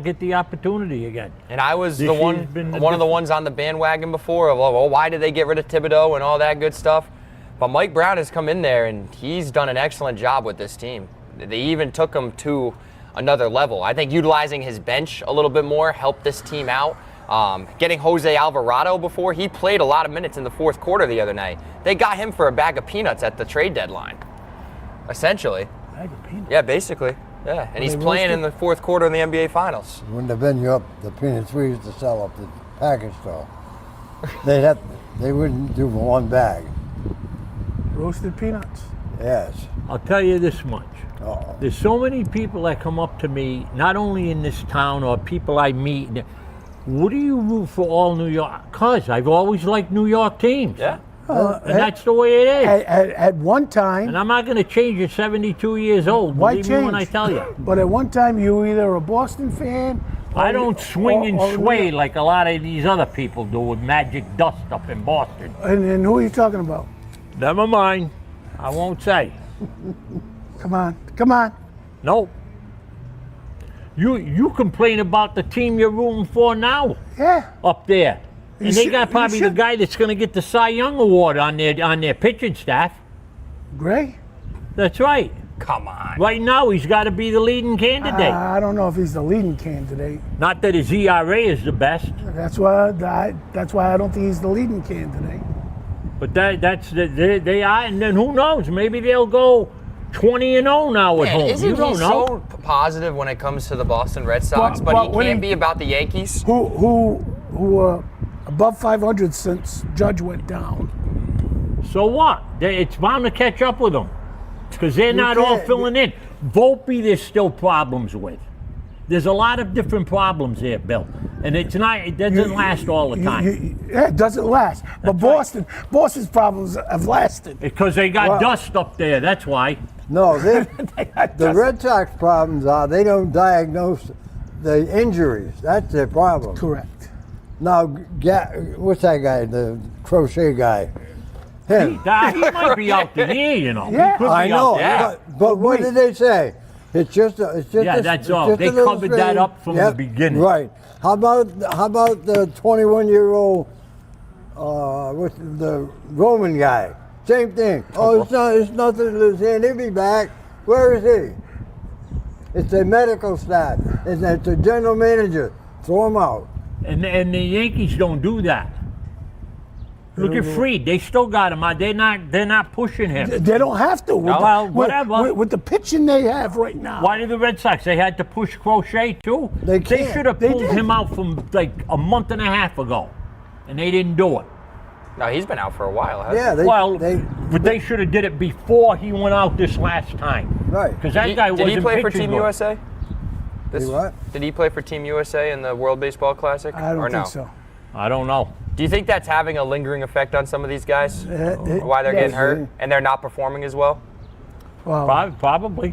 get the opportunity again. And I was This the year's one been the of the ones on the bandwagon before of, oh, why did they get rid of Thibodeau and all that good stuff? But Mike Brown has come in there and he's done an excellent job with this team. They even took him to another level. I think utilizing his bench a little bit more helped this team out. Getting Jose Alvarado before, he played a lot of minutes in the fourth quarter the other night. They got him for a bag of peanuts at the trade deadline, essentially. Bag of peanuts. Yeah, basically. Yeah, and he's playing in the fourth quarter in the NBA Finals. Wouldn't have been the peanuts we used to sell up the package store. They wouldn't do one bag. Roasted peanuts. Yes. I'll tell you this much. Uh-oh. There's so many people that come up to me, not only in this town or people I meet. What do you root for all New York? Because I've always liked New York teams. Yeah. And that's the way it is. At one time. And I'm not going to change at 72 years old. Why Believe change? me when I tell you. But at one time, you were either a Boston fan. I don't swing and sway like a lot of these other people do with magic dust up in Boston. And who are you talking about? Never mind. I won't say. Come on. Nope. You complain about the team you're rooting for now. Yeah. Up there. And You they should- got probably you the should- guy that's going to get the Cy Young Award on their pitching staff. Gray? That's right. Come on. Right now, he's got to be the leading candidate. I don't know if he's the leading candidate. Not that his ERA is the best, That's why I don't think he's the leading candidate. but they are. And then who knows? Maybe they'll go 20-0 now at Man, home. isn't You don't he know. so positive when it comes to the Boston Red Sox, But but he when can't he- be about the Yankees? Who above 500 since Judge went down. So what? It's bound to catch up with them because they're not all can't- filling in. Volpe, there's still problems with. There's a lot of different problems there, Bill, and it doesn't last all the time Yeah, it doesn't last. But Boston's problems have lasted. because they got dust up there. That's why. No, the Red Sox problems are they don't diagnose the injuries. That's their problem. Correct. Now, what's that guy, the crochet guy? Him. He might be out the year, you know. Yeah, He could be I know, out there. but what did they say? It's just Yeah, that's all. They covered that up from the beginning. Right. How about the 21-year-old what's the Roman guy? Same thing. Oh, it's nothing to lose here. He'll be back. Where is he? It's the medical staff. It's the general manager. Throw him out. And the Yankees don't do that. Look at Fried. They still got him. They're not pushing him. They don't have to. Well, whatever. With the pitching they have right now. Why did the Red Sox? They had to push Crochet too. They can't. should have They pulled did. him out from like a month and a half ago, and they didn't do it. No, he's been out for a while, hasn't Yeah, But they should have did it before he went out this last time. right. Because that he? guy Did wasn't he play for pitching Team good. USA? He what? Did he play for Team USA in the World Baseball Classic? I or don't no? think so. I don't know. Do you think that's having a lingering effect on some of these guys? Why they're yes. getting hurt and they're not performing as well? Well, Probably.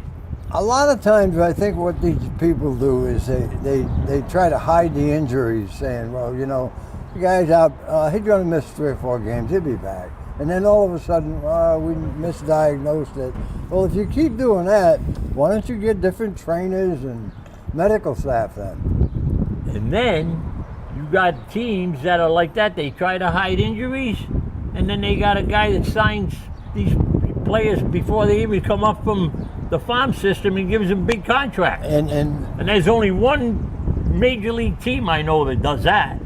A lot of times, I think what these people do is they try to hide the injuries, saying, well, you know, the guy's out, he's going to miss 3 or 4 games, he'll be back. And then all of a sudden, we misdiagnosed it. Well, if you keep doing that, why don't you get different trainers and medical staff then? And then you got teams that are like that. They try to hide injuries, and then they got a guy that signs these players before they even come up from the farm system and gives them big contracts. And there's only one major league team I know that does that.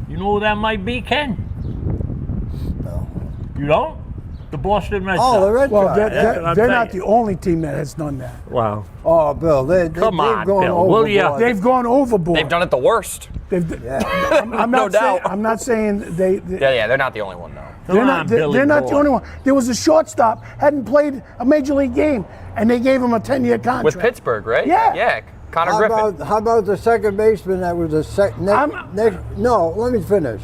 You know who that might be, Ken? No. You don't? The Boston Red Sox. Oh, the Red well, Sox. they're not the only team that has done that. Wow. Oh, Bill, they've Come on, gone Bill, will ya? overboard. They've gone overboard. They've done it the worst. I'm No not saying, doubt. I'm not saying they Yeah, they're not the only one, though. they're not, they're not the only one. There was a shortstop, hadn't played a major league game, and they gave him a 10-year contract. With Pittsburgh, right? Yeah. Yeah, Connor Griffin. How about the second baseman that was no, let me finish.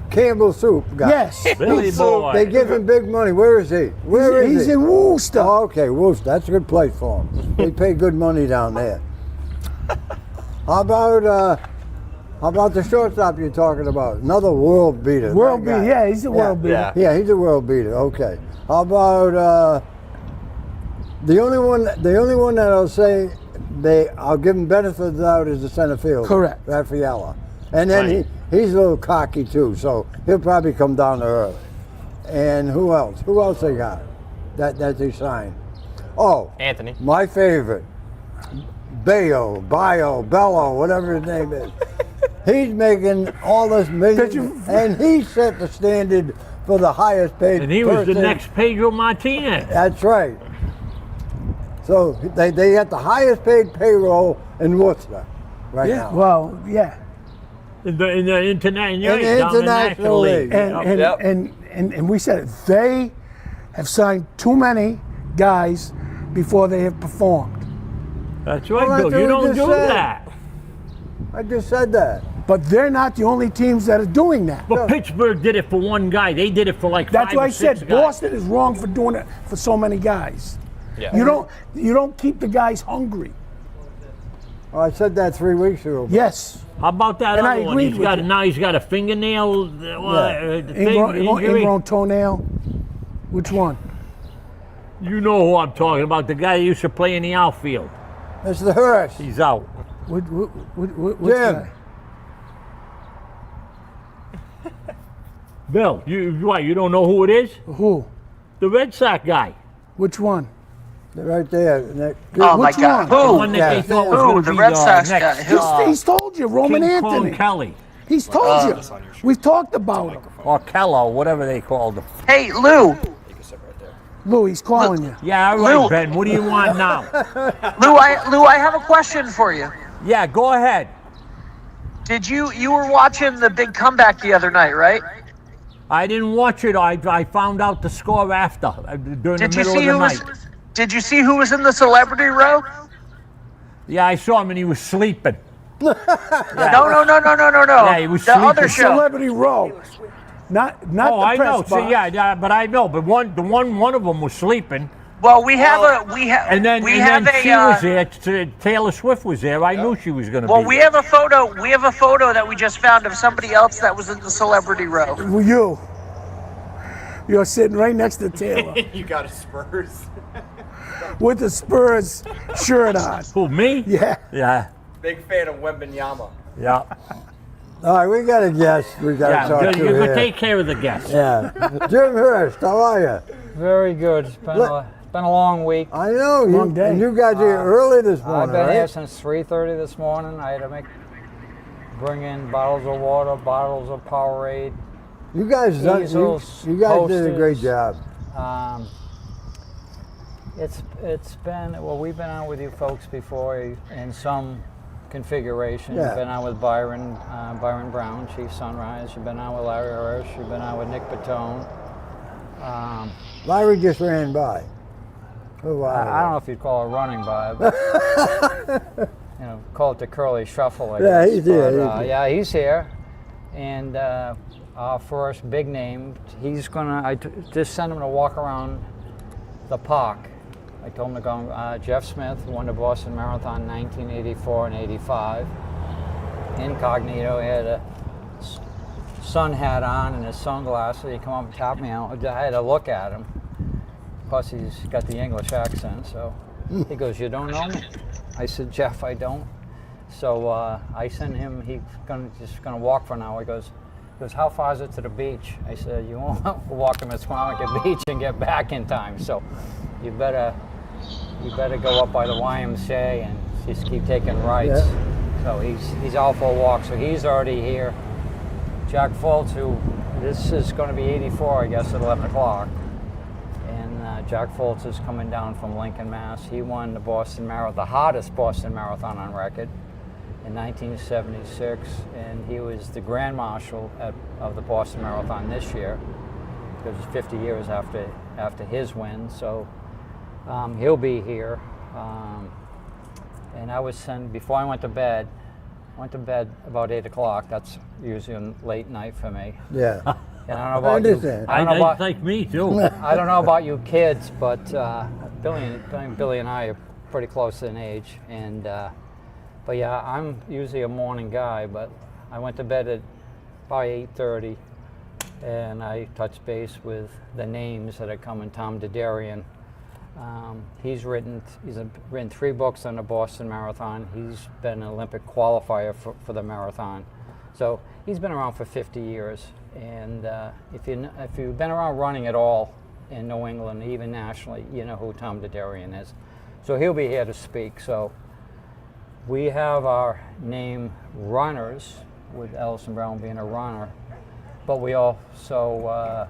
Campbell Soup guy. Yes. Billy boy. They give him big money. Where is he? Where is he? He's in Worcester. Oh, okay, Worcester. That's a good place for him. They pay good money down there. How about How about the shortstop you're talking about? Another world beater. World that guy. beater, yeah, he's a world beater. Yeah. Yeah, he's a world beater. Okay. How about the only one that I'll say I'll give him benefit of the doubt is the center fielder. Correct. Rafaela. And then Right. he's a little cocky too, so he'll probably come down to earth. And who else? Who else they got that they signed? Oh, Anthony. my favorite, Bello, whatever his name is. He's making all this millions, and he set the standard for the highest paid And he was the person. next Pedro Martinez. That's right. So they got the highest paid payroll in Worcester right Yeah, now. well, yeah. In the international International League. And we said it. They have signed too many guys before they have performed. That's right, Well, that's Bill. You what we don't just do said. that. I just said that. But they're not the only teams that are doing that. But Pittsburgh did it for one guy. They did it for like That's 5 why or I 6 said guys. Boston is wrong for doing it for so many guys. Yeah. You don't keep the guys hungry. Oh, I said that 3 weeks ago. Yes. How about that And I other one? agreed with you. Now he's got a fingernail injury. Ingrown toenail. Which one? You know who I'm talking about? The guy who used to play in the outfield. Mr. Hurst. He's out. Which Jim. guy? Bill, you don't know who it is? Who? The Red Sox guy. Which one? They're right there. Nick. Oh my Which God! one? The Who? one that Yeah. they thought was Who? going to The be Red Sox guy. next. Who? He's told you, Roman King Anthony. Kong Kelly. He's told you. We've talked about him. Or Kello, whatever they called him. Hey, Lou. Lou, he's calling you. Yeah, all right, Lou. Ben. What do you want now? Lou, I have a question for you. Yeah, go ahead. Did you were watching the big comeback the other night, right? I didn't watch it. I found out the score after, during Did the you middle see of the who night. was? Did you see who was in the celebrity row? Yeah, I saw him and he was sleeping. No. Yeah, he was the sleeping. other show. Celebrity Row. Not Oh, the I press know. box. So, yeah, but I know. But one of them was sleeping, Well, we have and then she was there. Taylor Swift was there. I knew she was going to Well, be. we have a photo. We have a photo that we just found of somebody else that was in the celebrity row. Well, you're sitting right next to Taylor You got a Spurs. with the Spurs shirt on. Who, me? Yeah. Yeah. Big fan of Wembenyama. Yeah. All right, we got a guest. We got to Yeah. talk You to can here. take care of the guests. Yeah. Jim Hurst, how are you? Very good. It's been a long week. I know. Long day. And you got here early this I've morning, been here right? since 3:30 this morning. I had to bring in bottles of water, bottles of Powerade. You guys Easels, you guys did a great posters. job. It's been, well, we've been out with you folks before in some configuration. Yeah. You've been out with Byron Brown, Chief Sunrise. You've been out with Larry Hirsch. You've been out with Nick Batone. Larry just ran by. Oh, wow. I don't know if you'd call it running by, but call it the curly shuffle, I Yeah, guess. he's here, But, he's here. yeah, he's here. And our first big name, I just sent him to walk around the park. I told him to go. Jeff Smith won the Boston Marathon in 1984 and 85. Incognito, he had a sun hat on and his sunglasses. He come up and tapped me out. I had to look at him. Plus, he's got the English accent, so he goes, "You don't know me?" I said, "Jeff, I don't." So I sent him. He's just gonna walk for an hour. He goes, "How far is it to the beach?" I said, "You won't walk to Mesquamaket Beach and get back in time. So you better go up by the YMCA and just keep taking rights." Yeah. So he's out for a walk. So he's already here. Jack Foltz, who this is going to be 84, I guess, at 11 o'clock. And Jack Foltz is coming down from Lincoln, Mass. He won the Boston Marathon, the hardest Boston Marathon on record, in 1976, and he was the Grand Marshal of the Boston Marathon this year, because it's 50 years after his win. So he'll be here. And I was sent before I went to bed. I went to bed about 8 o'clock. That's usually a late night for me. Yeah. And I don't know about you. understand. I don't know about, like me too. I don't know about you kids, but Billy and I are pretty close in age. And but yeah, I'm usually a morning guy. But I went to bed at by 8:30, and I touched base with the names that are coming. Tom Dedarian. He's written 3 books on the Boston Marathon. He's been an Olympic qualifier for the marathon. So he's been around for 50 years. And if you've been around running at all in New England, even nationally, you know who Tom Dedarian is. So he'll be here to speak. So we have our name runners, with Ellison Brown being a runner, but we also,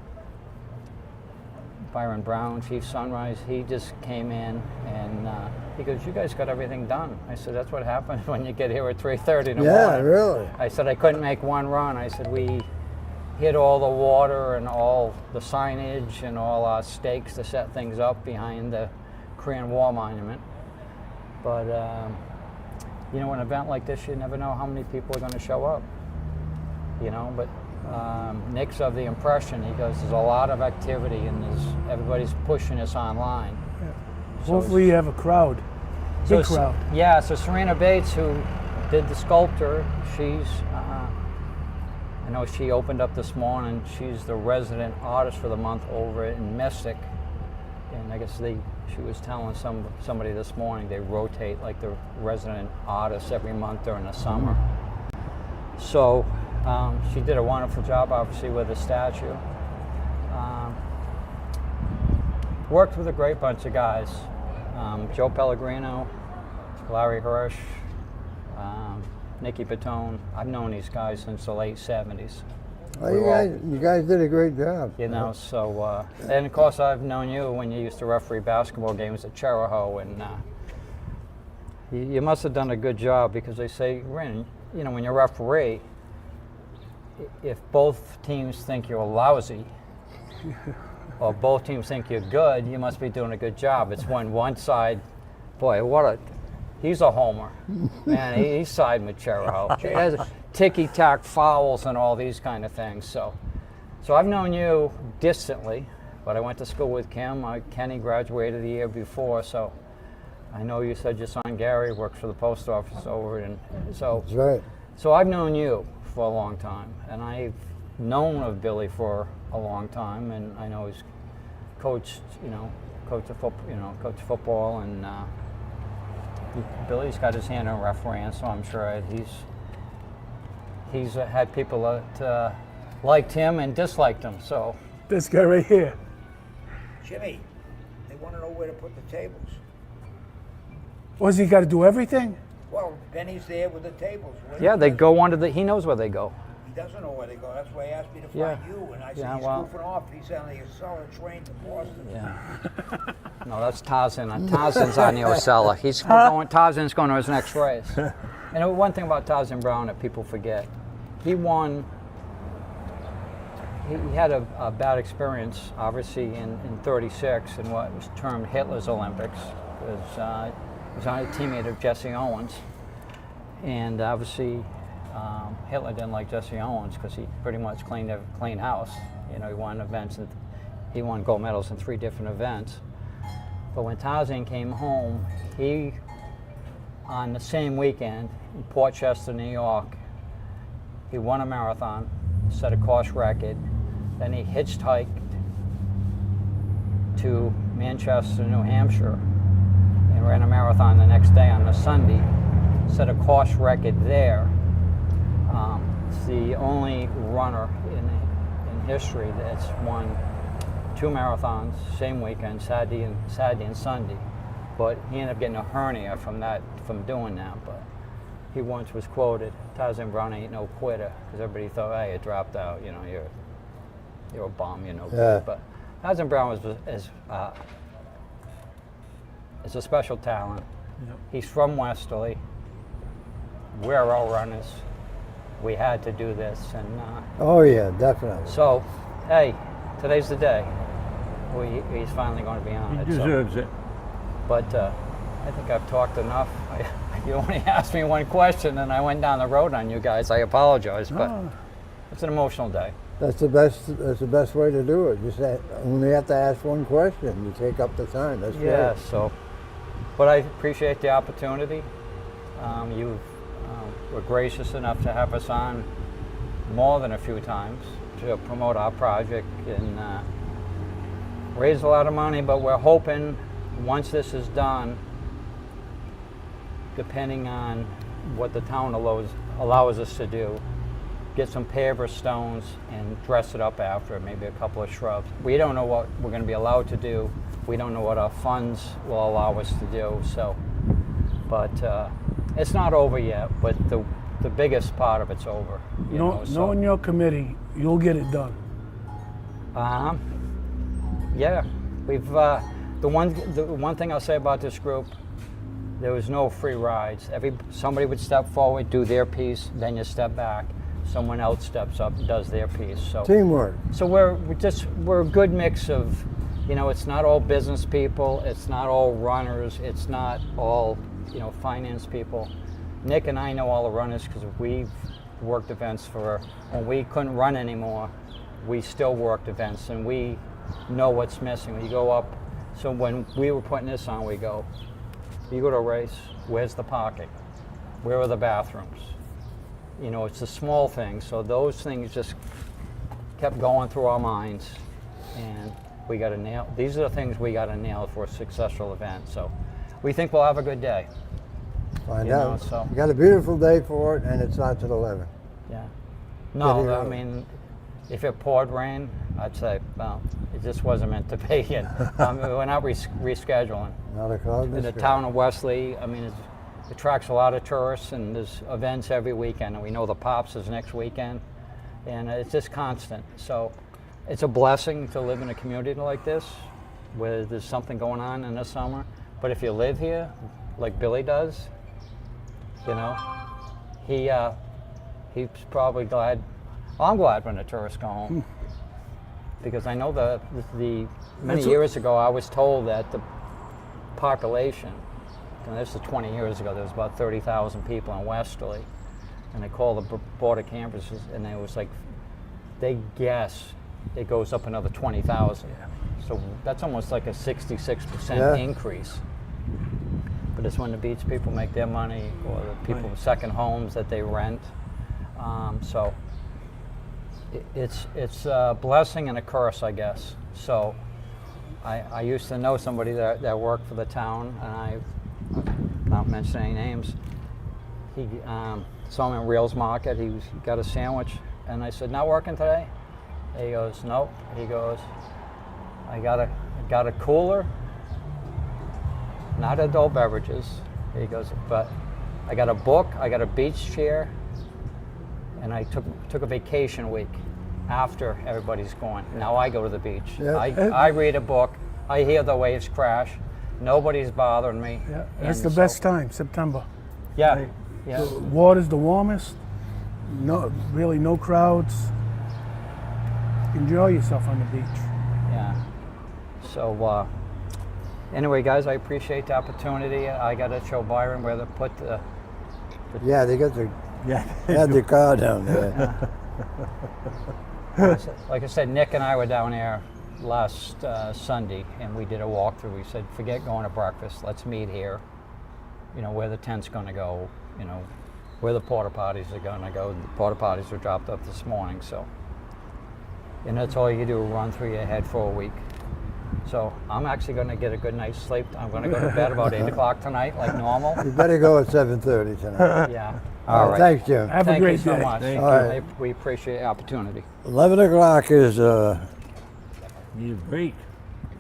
Byron Brown, Chief Sunrise, he just came in and he goes, "You guys got everything done." I said, "That's what happens when you get here at 3:30 in the morning." Yeah, really. I said, "I couldn't make one run." I said, "We hit all the water and all the signage and all our stakes to set things up behind the Korean War Monument." But, you know, an event like this, you never know how many people are going to show up, you know, but Nick's of the impression, he goes, there's a lot of activity and everybody's pushing us online. Yeah. So Hopefully you have a crowd, big crowd. Yeah, so Serena Bates, who did the sculpture, she's, I know she opened up this morning, she's the resident artist for the month over in Mystic, and I guess she was telling somebody this morning they rotate like the resident artists every month during the summer. So she did a wonderful job, obviously, with the statue. Worked with a great bunch of guys. Joe Pellegrino, Larry Hirsch, Nicky Batone. I've known these guys since the late 70s. Oh, you guys did a great job. You know, so, and of course I've known you when you used to referee basketball games at Cheraho, and you must have done a good job, because they say, Rin, you know, when you're a referee, if both teams think you're lousy, or both teams think you're good, you must be doing a good job. It's when one side, boy, he's a homer. Man, he's siding with Cheraho. He has ticky-tack fouls and all these kind of things. So I've known you distantly, but I went to school with Kim. Kenny graduated the year before, so I know you said your son Gary works for the post office over, and so. That's right. So I've known you for a long time, and I've known of Billy for a long time, and I know he's coached football, and Billy's got his hand in refereeing, so I'm sure he's had people that liked him and disliked him. So This guy right here. Jimmy, they want to know where to put the tables. Was he got to do everything? Well, Benny's there with the tables. yeah, they go under the. He knows where they go. He doesn't know where they go. That's why he asked me to find Yeah. you, and I said Yeah, he's well- goofing off. He's on the Acela train to Boston. Yeah. No, that's Tarzan. Tarzan's on the Ocella. He's going. Tarzan's going to his next race. And one thing about Tarzan Brown that people forget, he won. He had a bad experience, obviously, in '36 in what was termed Hitler's Olympics. He was on a teammate of Jesse Owens, and obviously Hitler didn't like Jesse Owens because he pretty much cleaned house. You know, he won events, and he won gold medals in 3 different events. But when Tarzan came home, he, on the same weekend in Port Chester, New York, he won a marathon, set a course record. Then he hitchhiked to Manchester, New Hampshire, and ran a marathon the next day on the Sunday, set a course record there. It's the only runner in history that's won 2 marathons same weekend, Saturday and Sunday. But he ended up getting a hernia from doing that. But he once was quoted, "Tarzan Brown ain't no quitter," because everybody thought, "Hey, you dropped out. You know, you're a bum. You're no good." But Tarzan Brown is a special talent. Yep. He's from Westerly. We're all runners. We had to do this, and Oh yeah, definitely. so, hey, today's the day. He's finally going to be on He it. deserves it. But I think I've talked enough. You only asked me one question, and I went down the road on you guys. I apologize, but it's an emotional day. That's the best way to do it. Just only have to ask one question. You take up the time. That's Yeah. great. So, but I appreciate the opportunity. You've were gracious enough to have us on more than a few times to promote our project and raise a lot of money, but we're hoping once this is done, depending on what the town allows us to do, get some paver stones and dress it up after, maybe a couple of shrubs. We don't know what we're going to be allowed to do. We don't know what our funds will allow us to do. So, but it's not over yet. But the biggest part of it's over. Knowing your committee, you'll get it done. Yeah, we've the one thing I'll say about this group, there was no free rides. Somebody would step forward, do their piece, then you step back. Someone else steps up and does their piece. So Teamwork. So we're a good mix of, it's not all business people, it's not all runners, it's not all finance people. Nick and I know all the runners because we've worked events when we couldn't run anymore, we still worked events and we know what's missing. When you go up, so when we were putting this on, you go to a race, where's the parking? Where are the bathrooms? It's the small things. So those things just kept going through our minds, and we got to nail. These are the things we got to nail for a successful event. So we think we'll have a good day. Find out. You got a beautiful day for it, and it starts at 11. Yeah. No, I mean, if it poured rain, I'd say, well, it just wasn't meant to be. And we're not rescheduling. Not a cloud in the sky. town of Wesley, I mean, it attracts a lot of tourists, and there's events every weekend. And we know the Pops is next weekend, and it's just constant. So it's a blessing to live in a community like this, where there's something going on in the summer. But if you live here, like Billy does, he's probably glad. Well, I'm glad when the tourists go home, because I know many years ago I was told that the population, and this is 20 years ago, there was about 30,000 people in Westerly, and they called the Board of Campuses, and it was like, they guess it goes up another 20,000. So that's almost like a 66% increase. But it's when the beach people make their money, or the people with second homes that they rent. So it's a blessing and a curse, I guess. So I used to know somebody that worked for the town, and I'm not mentioning any names. He saw me in Reels Market. He got a sandwich, and I said, "Not working today?" He goes, "Nope." He goes, I got a cooler, not adult beverages." He goes, "But I got a book, I got a beach chair, and I took a vacation week after everybody's gone. Now I go to the beach. Yeah. I read a book, I hear the waves crash, nobody's bothering me." Yeah, that's the best time, September. Yeah, yeah. The water's the warmest. Really no crowds. Enjoy yourself on the beach. Yeah. So anyway, guys, I appreciate the opportunity. I got to show Byron where to put the. Yeah, they got the. They had the car down there. Like I said, Nick and I were down there last Sunday, and we did a walkthrough. We said, forget going to breakfast. Let's meet here. Where the tent's going to go. Where the porta potties are going to go. The porta potties were dropped up this morning, so. And that's all you do, run through your head for a week. So I'm actually going to get a good night's sleep. I'm going to go to bed about 8 o'clock tonight, like normal. You better go at 7:30 tonight. Yeah. All right. Thanks, Jim. Have a great Thank you so day. much. All right. We appreciate the opportunity. 11 o'clock is Need a break.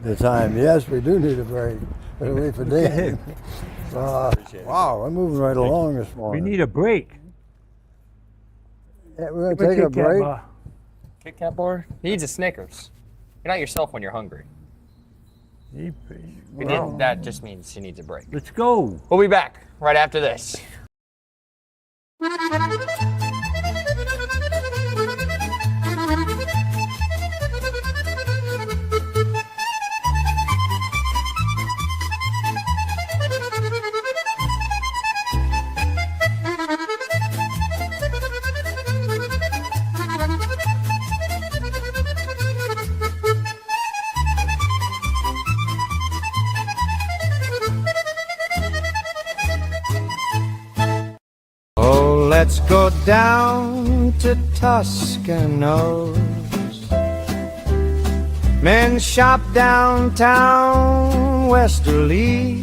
the time. Yes, we do need a break. Better wait for Dan. Wow, we're moving right along this We morning. need a break. Yeah, we're going to take a break. Kit Kat bar? He needs a Snickers. You're not yourself when you're hungry. That just means he needs a break. Let's go. We'll be back right after this. go down to Toscanos. Men shop downtown Westerly,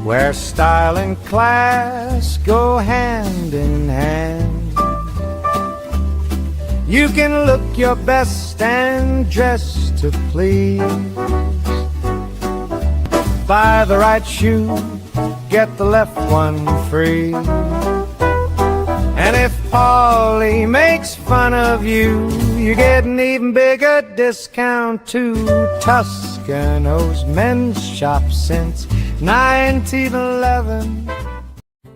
where style and class go hand in hand. You can look your best and dress to please. Buy the right shoe, get the left one free. And if Paulie makes fun of you, you get an even bigger discount too. Toscano's men's shop since 1911.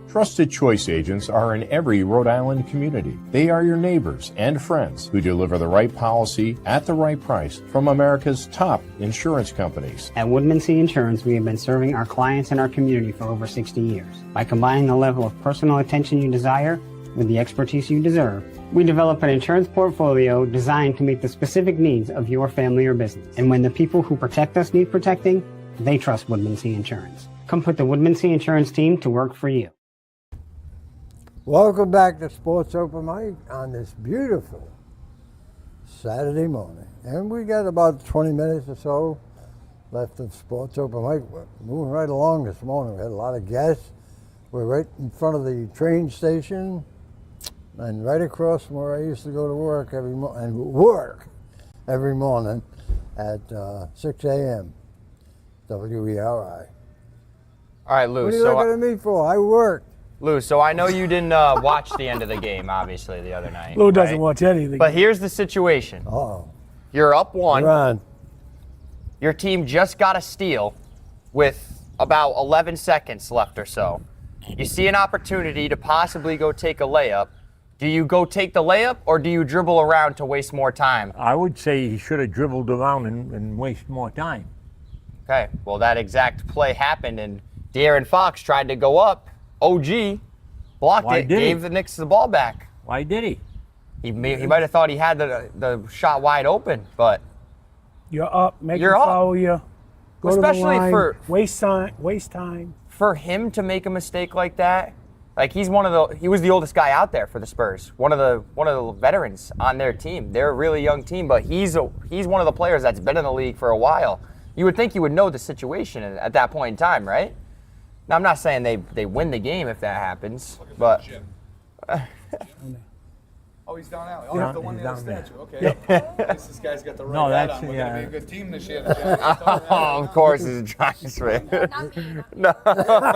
Trusted Choice agents are in every Rhode Island community. They are your neighbors and friends who deliver the right policy at the right price from America's top insurance companies. At Woodmansee Insurance, we have been serving our clients and our community for over 60 years. By combining the level of personal attention you desire with the expertise you deserve, we develop an insurance portfolio designed to meet the specific needs of your family or business. And when the people who protect us need protecting, they trust Woodmansee Insurance. Come put the Woodmansee Insurance team to work for you. Welcome back to Sports Open Mic on this beautiful Saturday morning. And we got about 20 minutes or so left of Sports Open Mic. We're moving right along this morning. We had a lot of guests. We're right in front of the train station and right across from where I used to go to work every morning at 6 a.m. WERI. All right, Lou. What are you looking at me for? I work. Lou, so I know you didn't watch the end of the game, obviously, the other night. Lou doesn't watch anything. But here's the situation. Uh-oh. You're up one. You're on. Your team just got a steal with about 11 seconds left or so. You see an opportunity to possibly go take a layup. Do you go take the layup, or do you dribble around to waste more time? I would say he should have dribbled around and waste more time. Okay, well, that exact play happened, and De'Aaron Fox tried to go up. OG blocked it, gave the Knicks the ball back. Why did he? He might have thought he had the shot wide open, but you're up, make you're him up. foul you. Go Especially to the line, for waste time. For him to make a mistake like that, like he was the oldest guy out there for the Spurs, one of the veterans on their team. They're a really young team, but he's one of the players that's been in the league for a while. You would think you would know the situation at that point in time, right? Now, I'm not saying they win the game if that happens, but. Oh, he's down alley. Oh, Yeah, he's the one he's near the down there. statue. Okay. At least this guy's got the right hat on. We're going to be a good team this year. Oh, of course, he's a Giants fan. No.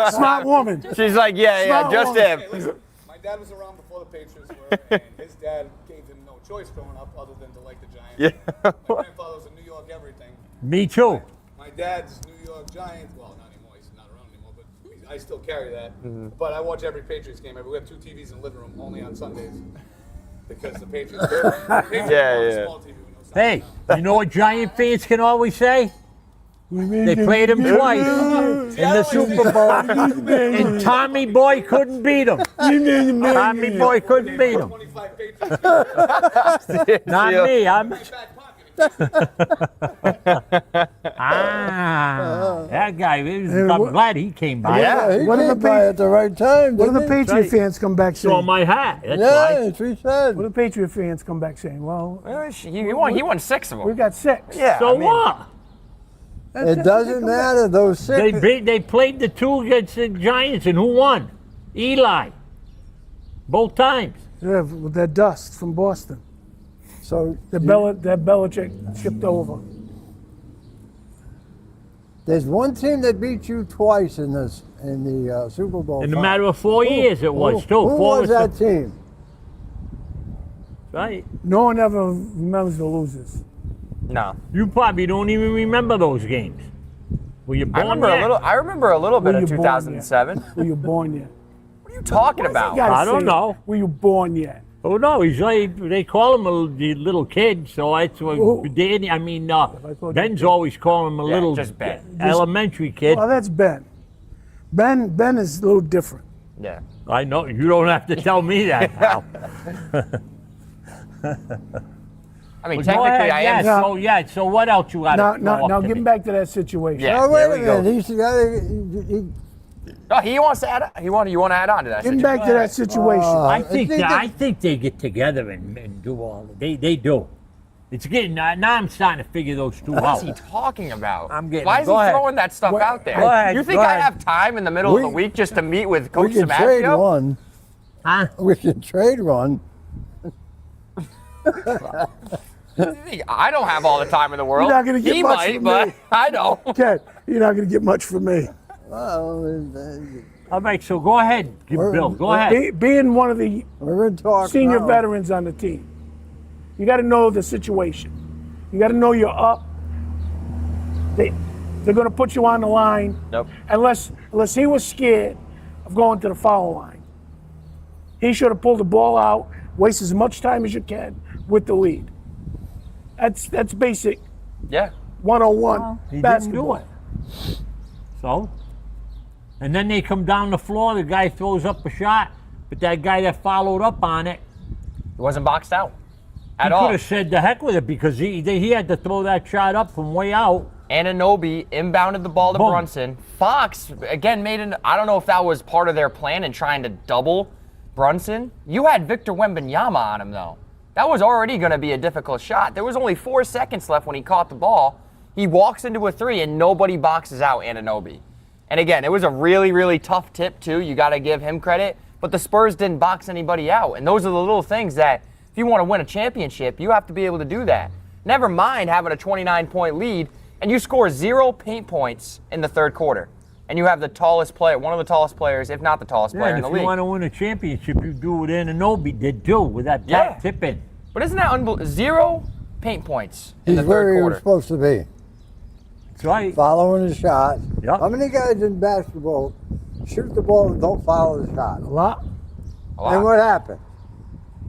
Smart woman. She's like, yeah, just him. Hey, listen, my dad was around before the Patriots were, and his dad gave him no choice growing up other than to like the Giants. Yeah. My grandfather was a New York everything. Me too. My dad's New York Giants. Well, not anymore. He's not around anymore, but I still carry that. But I watch every Patriots game. We have 2 TVs in the living room, only on Sundays, because the Patriots. Yeah. Small TV with no sound. Hey, you know what Giant fans can always say? They played him twice in the Super Bowl, and Tommy Boy couldn't beat him. Tommy Boy couldn't beat him. 25 Patriots. Not me. I'm. My back pocket. That guy. I'm glad he came by. Yeah, he What came did the by at the right time. What do the didn't he? Patriot fans come back Saw saying? my hat. That's Yeah, why. that's what he said. What do the Patriot fans come back saying? Well, He won 6 of them. we got 6. Yeah. So what? It doesn't matter. Those 6. They played the 2 against the Giants, and who won? Eli. Both times. Yeah, with that dust from Boston. So That Belichick shipped over. there's one team that beat you twice in the Super Bowl. In a final. matter of 4 years, it was too. Who was that team? Right. No one ever remembers the losers. No. You probably don't even remember those games. Were you I born remember yet? I remember a little bit Were of you born yet? 2007. Were you born yet? What are you talking about? You gotta I don't say it. know. Were you born yet? Oh no, he's like, they call him the little kid, so that's what Danny. I mean, Ben's always calling him a little just Ben. elementary kid. Well, that's Ben. Ben is a little different. Yeah. I know you don't have to tell me that now. I mean, But go technically, ahead, I am. So what else you got? Now getting back to that situation. Yeah, Now wait there a we go. minute. No, he wants to add. You want to add on to that. Getting situation. back to that situation. I think they get together and do all. They do. It's getting now. I'm starting to figure those two What out. is he talking about? I'm getting. Why is he go ahead. throwing that stuff out there? Go ahead, You think go I ahead. have time in the middle of the week just to meet with Coach We can trade Samacchio? one. Huh? We can trade one. I don't have all the time in the world. You're not gonna get he much might, from but me. I don't. Ken, you're not going to get much from me. Well, All right, so go ahead, Bill. Go ahead. Being one of the we're in talk senior now. veterans on the team, you got to know the situation. You got to know you're up. They're going to put you on the line. Nope. Unless he was scared of going to the foul line. He should have pulled the ball out, waste as much time as you can with the lead. That's basic Yeah. 101 He didn't basketball. do it. So, and then they come down the floor. The guy throws up a shot, but that guy that followed up on it, He wasn't boxed out at he all. could have said the heck with it because he had to throw that shot up from way out. Anunoby inbounded the ball to Boom. Brunson. Fox, again, I don't know if that was part of their plan in trying to double Brunson. You had Victor Wembanyama on him, though. That was already going to be a difficult shot. There was only 4 seconds left when he caught the ball. He walks into a three, and nobody boxes out Anunoby. And again, it was a really, really tough tip, too. You got to give him credit. But the Spurs didn't box anybody out. And those are the little things that, if you want to win a championship, you have to be able to do that. Never mind having a 29-point lead, and you score 0 paint points in the third quarter. And you have the tallest player, one of the tallest players, if not the tallest Yeah, player and in if the you league. want to win a championship, you do what Anunoby did too with that Yeah. tip in. But isn't that unbelievable? 0 paint points in He's the where third he was quarter. supposed to be. That's right. Following his shot. Yep. How many guys in basketball shoot the ball and don't follow the shot? A lot. And what happened?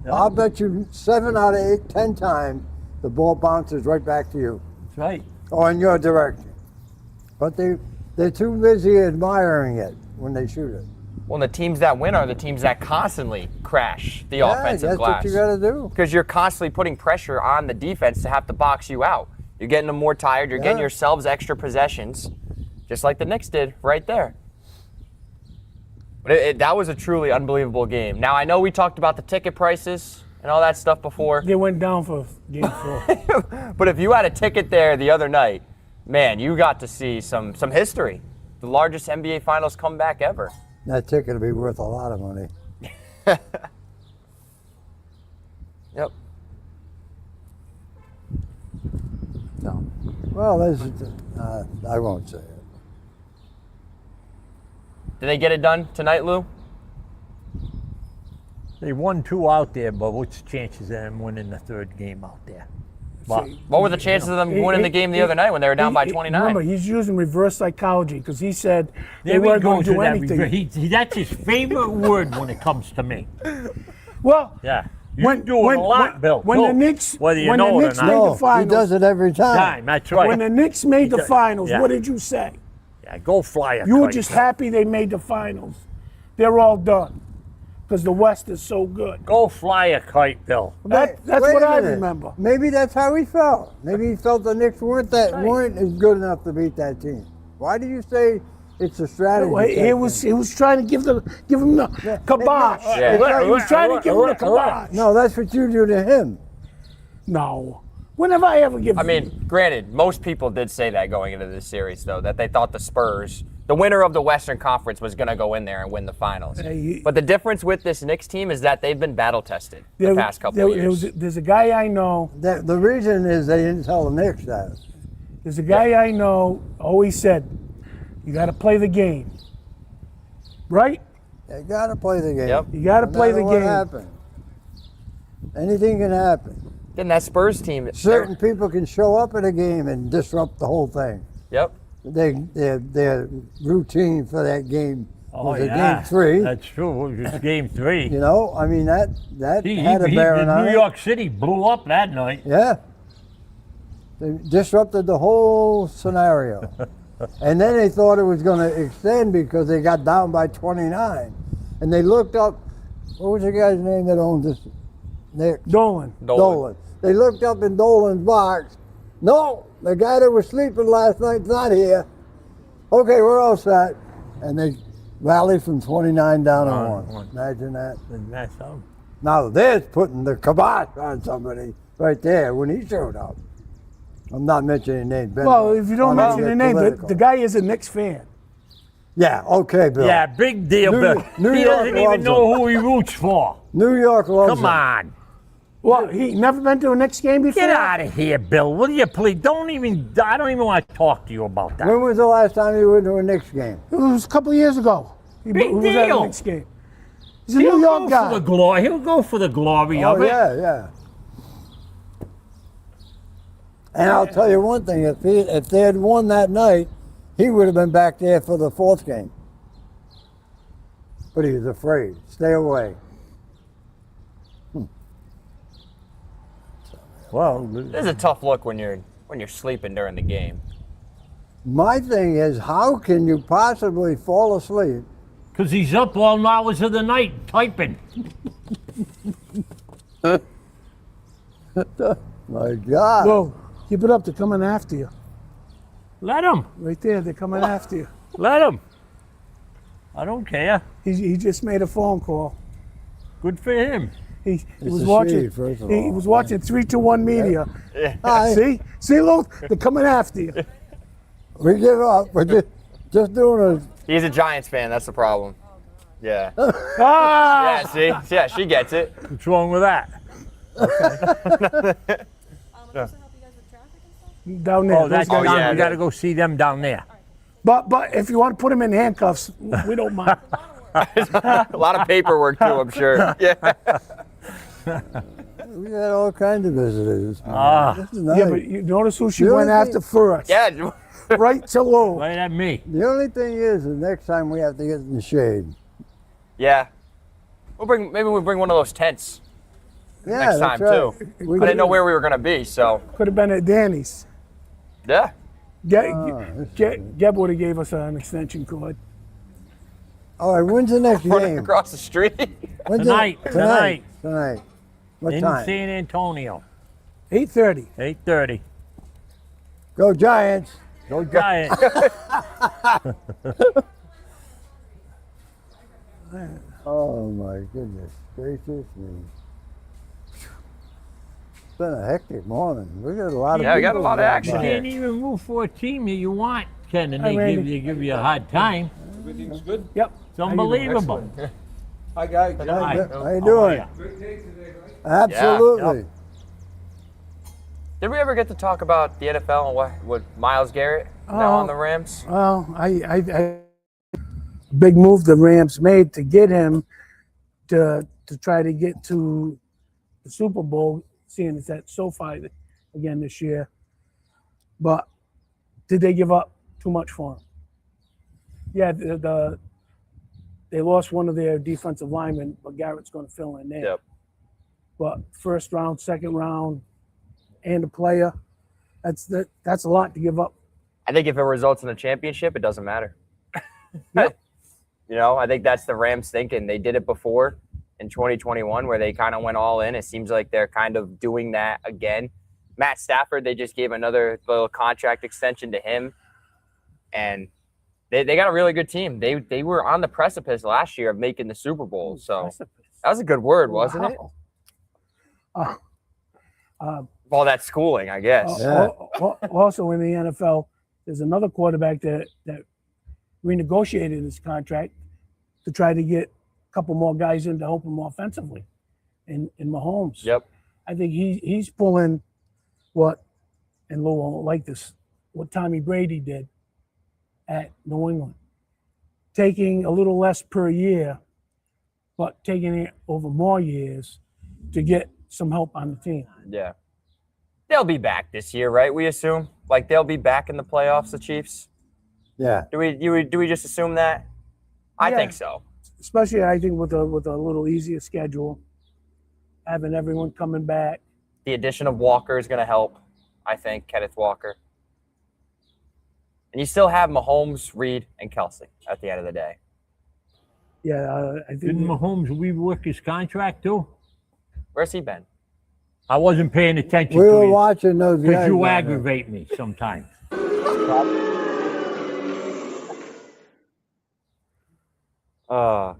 Yeah. I'll bet you 7 out of 8, 10 times the ball bounces right back to you That's right. or in your direction. But they're too busy admiring it when they shoot it. Well, the teams that win are the teams that constantly crash the offensive that's glass. what you got to do. Because you're constantly putting pressure on the defense to have to box you out. You're getting them more tired. You're getting Yeah. yourselves extra possessions, just like the Knicks did right there. But that was a truly unbelievable game. Now, I know we talked about the ticket prices and all that stuff before, They went down for game 4. but if you had a ticket there the other night, man, you got to see some history. The largest NBA Finals comeback ever. That ticket will be worth a lot of money. Yep. No. Well, I won't say it. Did they get it done tonight, Lou? They won 2 out there, but what's the chances of them winning the third game out there? Well, What were the chances of them winning the game the other night when they were down by 29? Remember, he's using reverse psychology because he said they there we weren't go going to to do that. anything. That's his favorite word when it comes to me. Well, Yeah. You're doing a lot, Bill. when too, the Knicks, whether you when know the it or Knicks not. made No, the finals, he does it every time. Time, that's right. when the Knicks made the does. finals, Yeah. what did you say? Yeah, go fly a You were kite. just happy they made the finals. They're all done because the West is so good. Go fly a kite, Bill. That's Wait what a I minute. remember. Maybe that's how he felt. Maybe he felt the Knicks weren't as good enough to beat that team. Why do you say it's a strategy? He was trying to give him the kibosh. Yeah. He was trying to give him the kibosh. No, that's what you do to him. No. When have I ever given? I mean, granted, most people did say that going into this series, though, that they thought the Spurs, the winner of the Western Conference, was going to go in there and win the finals. But the difference with this Knicks team is that they've been battle tested the past couple of years. There's a guy I know. The reason is they didn't tell the Knicks that. There's a guy I know always said, "You got to play the game." Right? You got to play the game. Yep. You got to No play matter the what game. happens. Anything can happen. Then that Spurs team. Certain people can show up at a game and disrupt the whole thing. Yep. Their routine for that game Oh, was a yeah. game 3. That's true. It was game 3. You know, I mean that had a bearing on New it. York City blew up that night. Yeah. They disrupted the whole scenario. And then they thought it was going to extend because they got down by 29. And they looked up, what was the guy's name that owned this? Nick? Dolan. Dolan. They looked up in Dolan's box. No, the guy that was sleeping last night's not here. Okay, we're all set. And they Rally from 29 down to One. 1. Imagine that. And that's how. Now there's putting the kibosh on somebody right there when he showed up. I'm not mentioning names. Ben. Well, if you don't I'm mention not the name, political. the guy is a Knicks fan. Yeah, okay, Bill. Yeah, big deal, New- Bill. New He York doesn't even loves know him. who he roots for. New York loves Come him. on. Well, he never been to a Knicks game before? Get out of here, Bill. Will you please? I don't even want to talk to you about that. When was the last time you went to a Knicks game? It was a couple of years ago. He Big was at a deal. Knicks game. He's a New York guy. He'll go for the glory Oh, of it. yeah. And I'll tell you one thing, if they had won that night, he would have been back there for the 4th game. But he was afraid. Stay away. Well, This is a tough look when you're sleeping during the game. My thing is, how can you possibly fall asleep? Because he's up all hours of the night typing. My God. Whoa, keep it up. They're coming after you. Let him. Right there, they're coming after you. Let him. I don't care. He just made a phone call. Good for him. He It's was a watching. she, first of He all. was watching 3-2-1 media. Hi. See, look, they're coming after you. We give up. We're just doing He's a Giants fan. That's the problem. Yeah. Ah! Yeah. See. Yeah. She gets it. What's wrong with that? Down there. Oh, that's those guys- down. We got to go see them down there. But if you want to put him in handcuffs, we don't mind. A lot of paperwork too, I'm sure. Yeah. We had all kinds of visitors. Ah. This is nice. Yeah, but you notice who she The went only after thing- first. Yeah. Right to low. Right at me. The only thing is, the next time we have to get in the shade. Yeah. Maybe we'll bring one of those tents Yeah, next that's time right. too. We I didn't know could- where we were gonna be, so Could have been at Danny's. yeah. Geb would have gave us an extension cord. All right, when's the next Running game? across the street. When's Tonight. Tonight. What In time? San Antonio. 8:30. 8:30. Go Giants. Go Giants. Oh my goodness gracious me. It's been a hectic morning. We got a lot of Yeah, we got a people lot of driving action by. You can't even move for a team that you want, Ken, and Hi, they Randy. give you a hard time. Everything's good? Yep. It's unbelievable. Hi, guys. Hi. How you doing? Absolutely. Did we ever get to talk about the NFL and what with Myles Garrett now on the Rams? Well, I big move the Rams made to get him to try to get to the Super Bowl, seeing it's at SoFi again this year. But did they give up too much for him? Yeah, they lost one of their defensive linemen, but Garrett's going to fill in there. Yep. But first round, second round, and a player, that's a lot to give up. I think if it results in a championship, it doesn't matter. Yep. You know, I think that's the Rams thinking. They did it before in 2021 where they kind of went all in. It seems like they're kind of doing that again. Matt Stafford, they just gave another little contract extension to him. And they got a really good team. They were on the precipice last year of making the Super Bowl. So that was a good word, wasn't it? All that schooling, I guess. Also in the NFL, there's another quarterback that renegotiated his contract to try to get a couple more guys in to help him offensively in Mahomes. Yep. I think he's pulling what, and Lou won't like this, what Tommy Brady did at New England. Taking a little less per year, but taking it over more years to get some help on the team. Yeah. They'll be back this year, right? We assume? Like they'll be back in the playoffs, the Chiefs? Yeah. Do we just assume that? I Yeah. think so. Especially, I think, with a little easier schedule, having everyone coming back. The addition of Walker is going to help, I think, Kenneth Walker. And you still have Mahomes, Reed, and Kelsey at the end of the day. Yeah, I think. Didn't Mahomes rework his contract too? Where's he been? I wasn't paying attention We to were you watching those because guys. you down there. aggravate me sometimes. But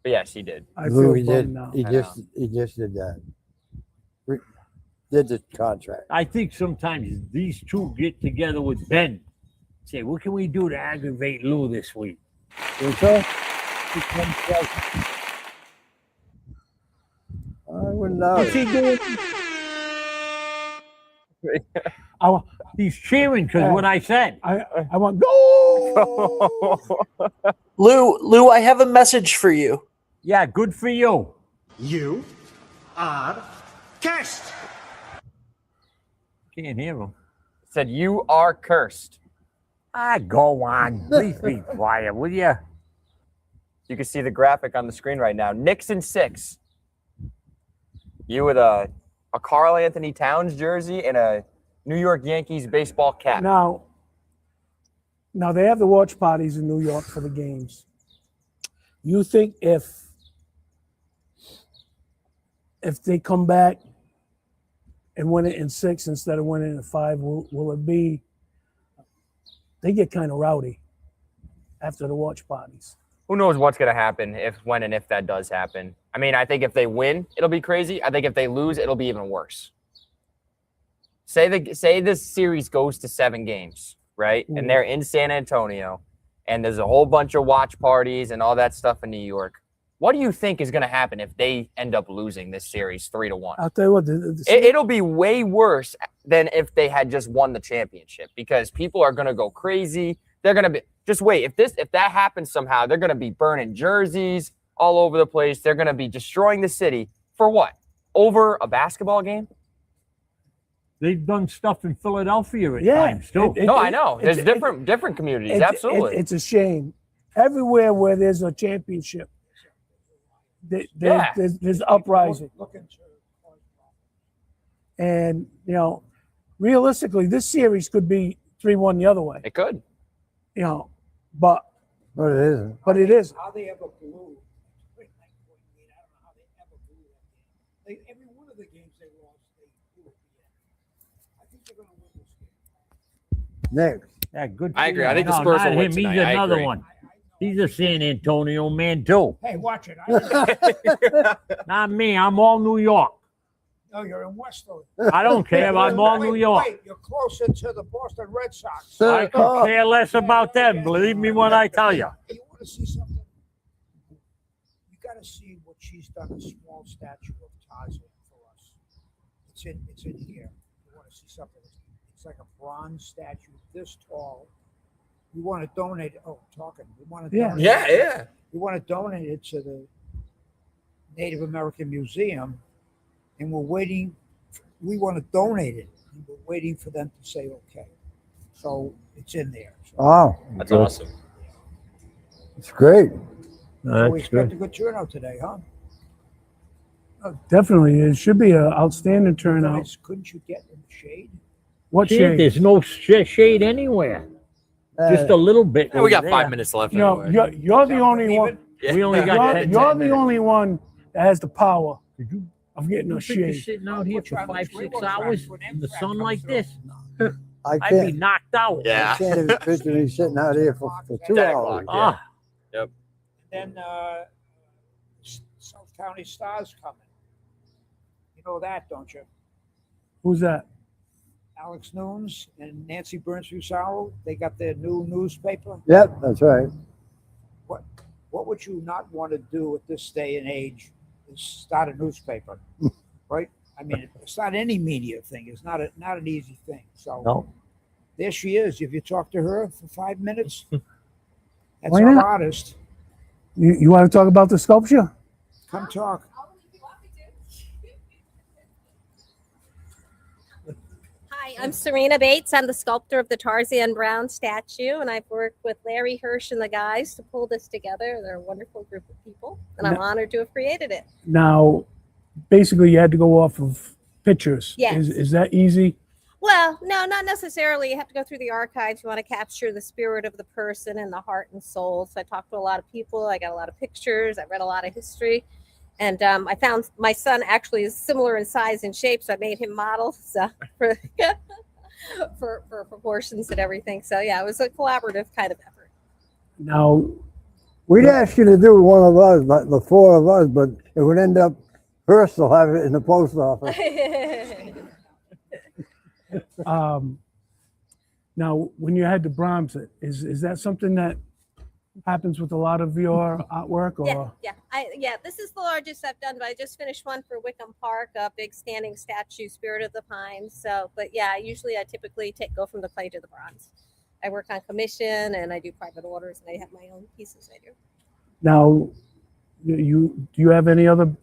yes, he did. I Lou, feel he bummed did. now. He just did that. Did the contract. I think sometimes these two get together with Ben. Say, what can we do to aggravate Lou this week? Think so? I wouldn't know. What's he doing? He's cheering because what I said. I want go. Lou, I have a message for you. Yeah, good for you. You are cursed. Can't hear him. Said you are cursed. Go on. Please be quiet, will you? You can see the graphic on the screen right now. Knicks in 6. You with a Karl Anthony Towns jersey and a New York Yankees baseball cap. Now they have the watch parties in New York for the games. You think if they come back and win it in 6 instead of winning it in 5, will it be? They get kind of rowdy after the watch parties. Who knows what's going to happen when and if that does happen. I mean, I think if they win, it'll be crazy. I think if they lose, it'll be even worse. Say this series goes to 7 games, right? And they're in San Antonio, and there's a whole bunch of watch parties and all that stuff in New York. What do you think is going to happen if they end up losing this series 3-1? I'll tell you what, It'll be way worse than if they had just won the championship, because people are going to go crazy. They're going to be just wait. If that happens somehow, they're going to be burning jerseys all over the place. They're going to be destroying the city for what? Over a basketball game? They've done stuff in Philadelphia at Yeah, times too. I know. There's different communities. Absolutely. It's a shame. Everywhere where there's a championship, there's uprising. And, realistically, this series could be 3-1 the other way. It could. But it isn't. But it isn't. How they ever blew. I don't know how they ever blew that game. Every one of the games they lost, they blew at the end. I think they're going to win this game. Next. Yeah, good. I agree. I think the Spurs will win He's tonight. I another agree. one. He's a San Antonio man too. Hey, watch it. Not me. I'm all New York. No, you're in Westerly. I don't care. I'm all New York. Wait, you're closer to the Boston Red Sox. I could care less about them. Believe me when I tell you. You want to see something? You got to see what she's done. A small statue of Tarzan for us. It's in here. You want to see something? It's like a bronze statue this tall. We want to donate. Oh, talking. We want to. Donate Yeah. We want to donate it to the Native American Museum, and we're waiting. We want to donate it. And we're waiting for them to say okay. So it's in there. So Oh, That's awesome. it's great. we expect a good turnout today, huh? Definitely. It should be an outstanding turnout. Guys, couldn't you get in the shade? What Shit, shade? there's no shade anywhere. Just a little bit. Yeah, we got over 5 there. minutes left. No, anyway. you're the only one. We only got 10 You're the minutes. only one that has the power of getting a You think you're shade. sitting out here for 5-6 hours in the sun like this? I I'd be can't. knocked out. Yeah. I can't even picture me sitting out here for 2 10 hours. o'clock. Ah, Yep. Then South County Star's coming. You know that, don't you? Who's that? Alex Nunes and Nancy Burns-Rusaro, they got their new newspaper. Yep, that's right. What would you not want to do at this day and age is start a newspaper, right? I mean, it's not any media thing. It's not an easy thing. So no. there she is. If you talk to her for 5 minutes, that's Why our not? artist. You want to talk about the sculpture? Come talk. Hi, I'm Serena Bates. I'm the sculptor of the Tarzan Brown statue, and I've worked with Larry Hirsch and the guys to pull this together. They're a wonderful group of people, and I'm honored to have created it. Now, basically, you had to go off of pictures. Yes. Is that easy? Well, no, not necessarily. You have to go through the archives. You want to capture the spirit of the person and the heart and soul. So I talked to a lot of people. I got a lot of pictures. I read a lot of history. And I found my son actually is similar in size and shape, so I made him model for proportions and everything. So yeah, it was a collaborative kind of effort. Now, We'd ask you to do one of us, but the four of us, but it would end up Hearst will have it in the post office. Now, when you had the Brahms, is that something that happens with a lot of your artwork, or? Yeah. This is the largest I've done, but I just finished one for Wickham Park, a big standing statue, Spirit of the Pines. So, but yeah, usually I typically go from the clay to the bronze. I work on commission and I do private orders, and I have my own pieces I do. Now, do you have any other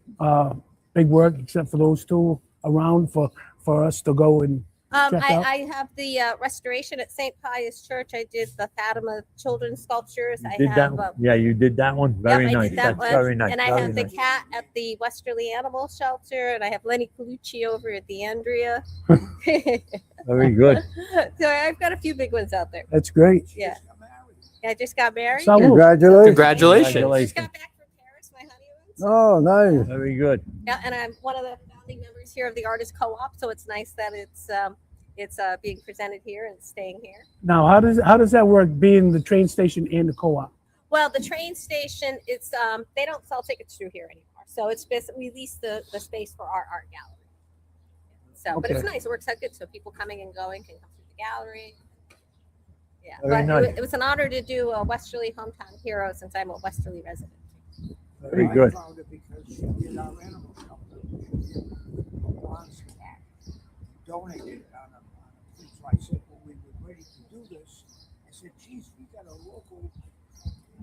big work except for those two around for us to go and check out? I have the restoration at St. Pius Church. I did the Fatima children's sculptures. Did that? Yeah, you did that one. Very I nice. did that That's one. very nice. And I very have the nice. cat at the Westerly Animal Shelter, and I have Lenny Colucci over at the Andrea. Very good. So I've got a few big ones out there. That's great. Yeah. I just got married. Salute. Congratulations. Congratulations. Just got back from Paris, my honeymoon. Oh, nice. Very good. Yeah, and I'm one of the founding members here of the Artist Co-op, so it's nice that it's being presented here and staying here. Now, how does that work, being the train station and the co-op? Well, the train station, it's they don't sell tickets through here anymore, so it's basically we lease the space for our art gallery. So, but it's Okay. nice. It works out good, so people coming and going can come through the gallery. Yeah, Very but nice. it was an honor to do a Westerly Hometown Hero since I'm a Westerly resident. Very good. I found it because she did our animal shelter. Bronze cat donated it on a thing. So I said, when we were ready to do this, I said, geez, we got a local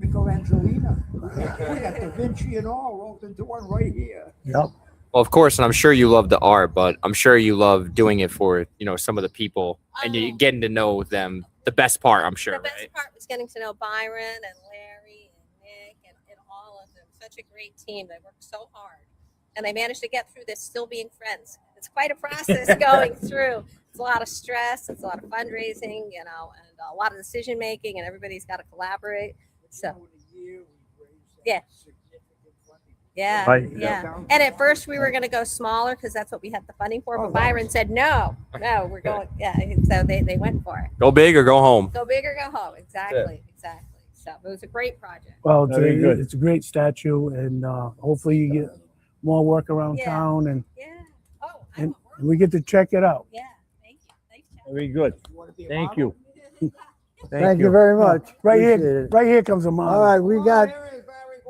Michelangelina. We got Da Vinci and all rolled into one right here. Yep. Well, of course, and I'm sure you love the art, but I'm sure you love doing it for, some of the people and you getting to know them. The best part, I'm sure, The best right? part was getting to know Byron and Larry and Nick and all of them. Such a great team. They worked so hard. And they managed to get through this still being friends. It's quite a process going through. It's a lot of stress. It's a lot of fundraising, and a lot of decision making, and everybody's got to collaborate. So, yeah. Yeah, Right. yeah. And at first we were going to go smaller because that's what we had the funding for. But Byron said, no, we're going. Yeah. So they went for it. Go big or go home. Go big or go home. Exactly. So it was a great project. Well, Very good. it's a great statue, and hopefully you get more work around Yeah. town, and Yeah. Oh, and we get to check it out. yeah. Thank you. Thanks, Chad. Very good. Thank you. Thank you very much. Right Appreciate here, it. right here comes a model. All right, we got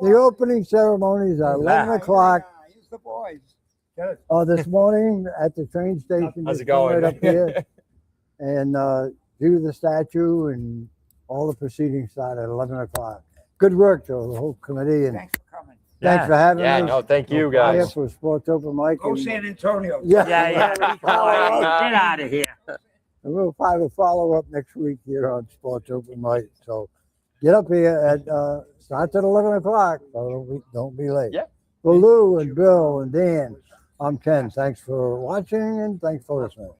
the opening ceremonies at 11 o'clock. Use the boys. This morning at the train station. How's just it going? Right up here. And do the statue, and all the proceedings start at 11 o'clock. Good work, though, the whole committee. And Thanks for coming. thanks for having Yeah, us. no, thank you, Here guys. for Sports Open Mic. Go and- San Antonio. Yeah. Get out of here. And we'll probably follow up next week here on Sports Open Mic. So get up here at starts at 11 o'clock. So don't be late. Yeah. For Lou and Bill and Dan, I'm Ken. Thanks for watching and thanks for listening.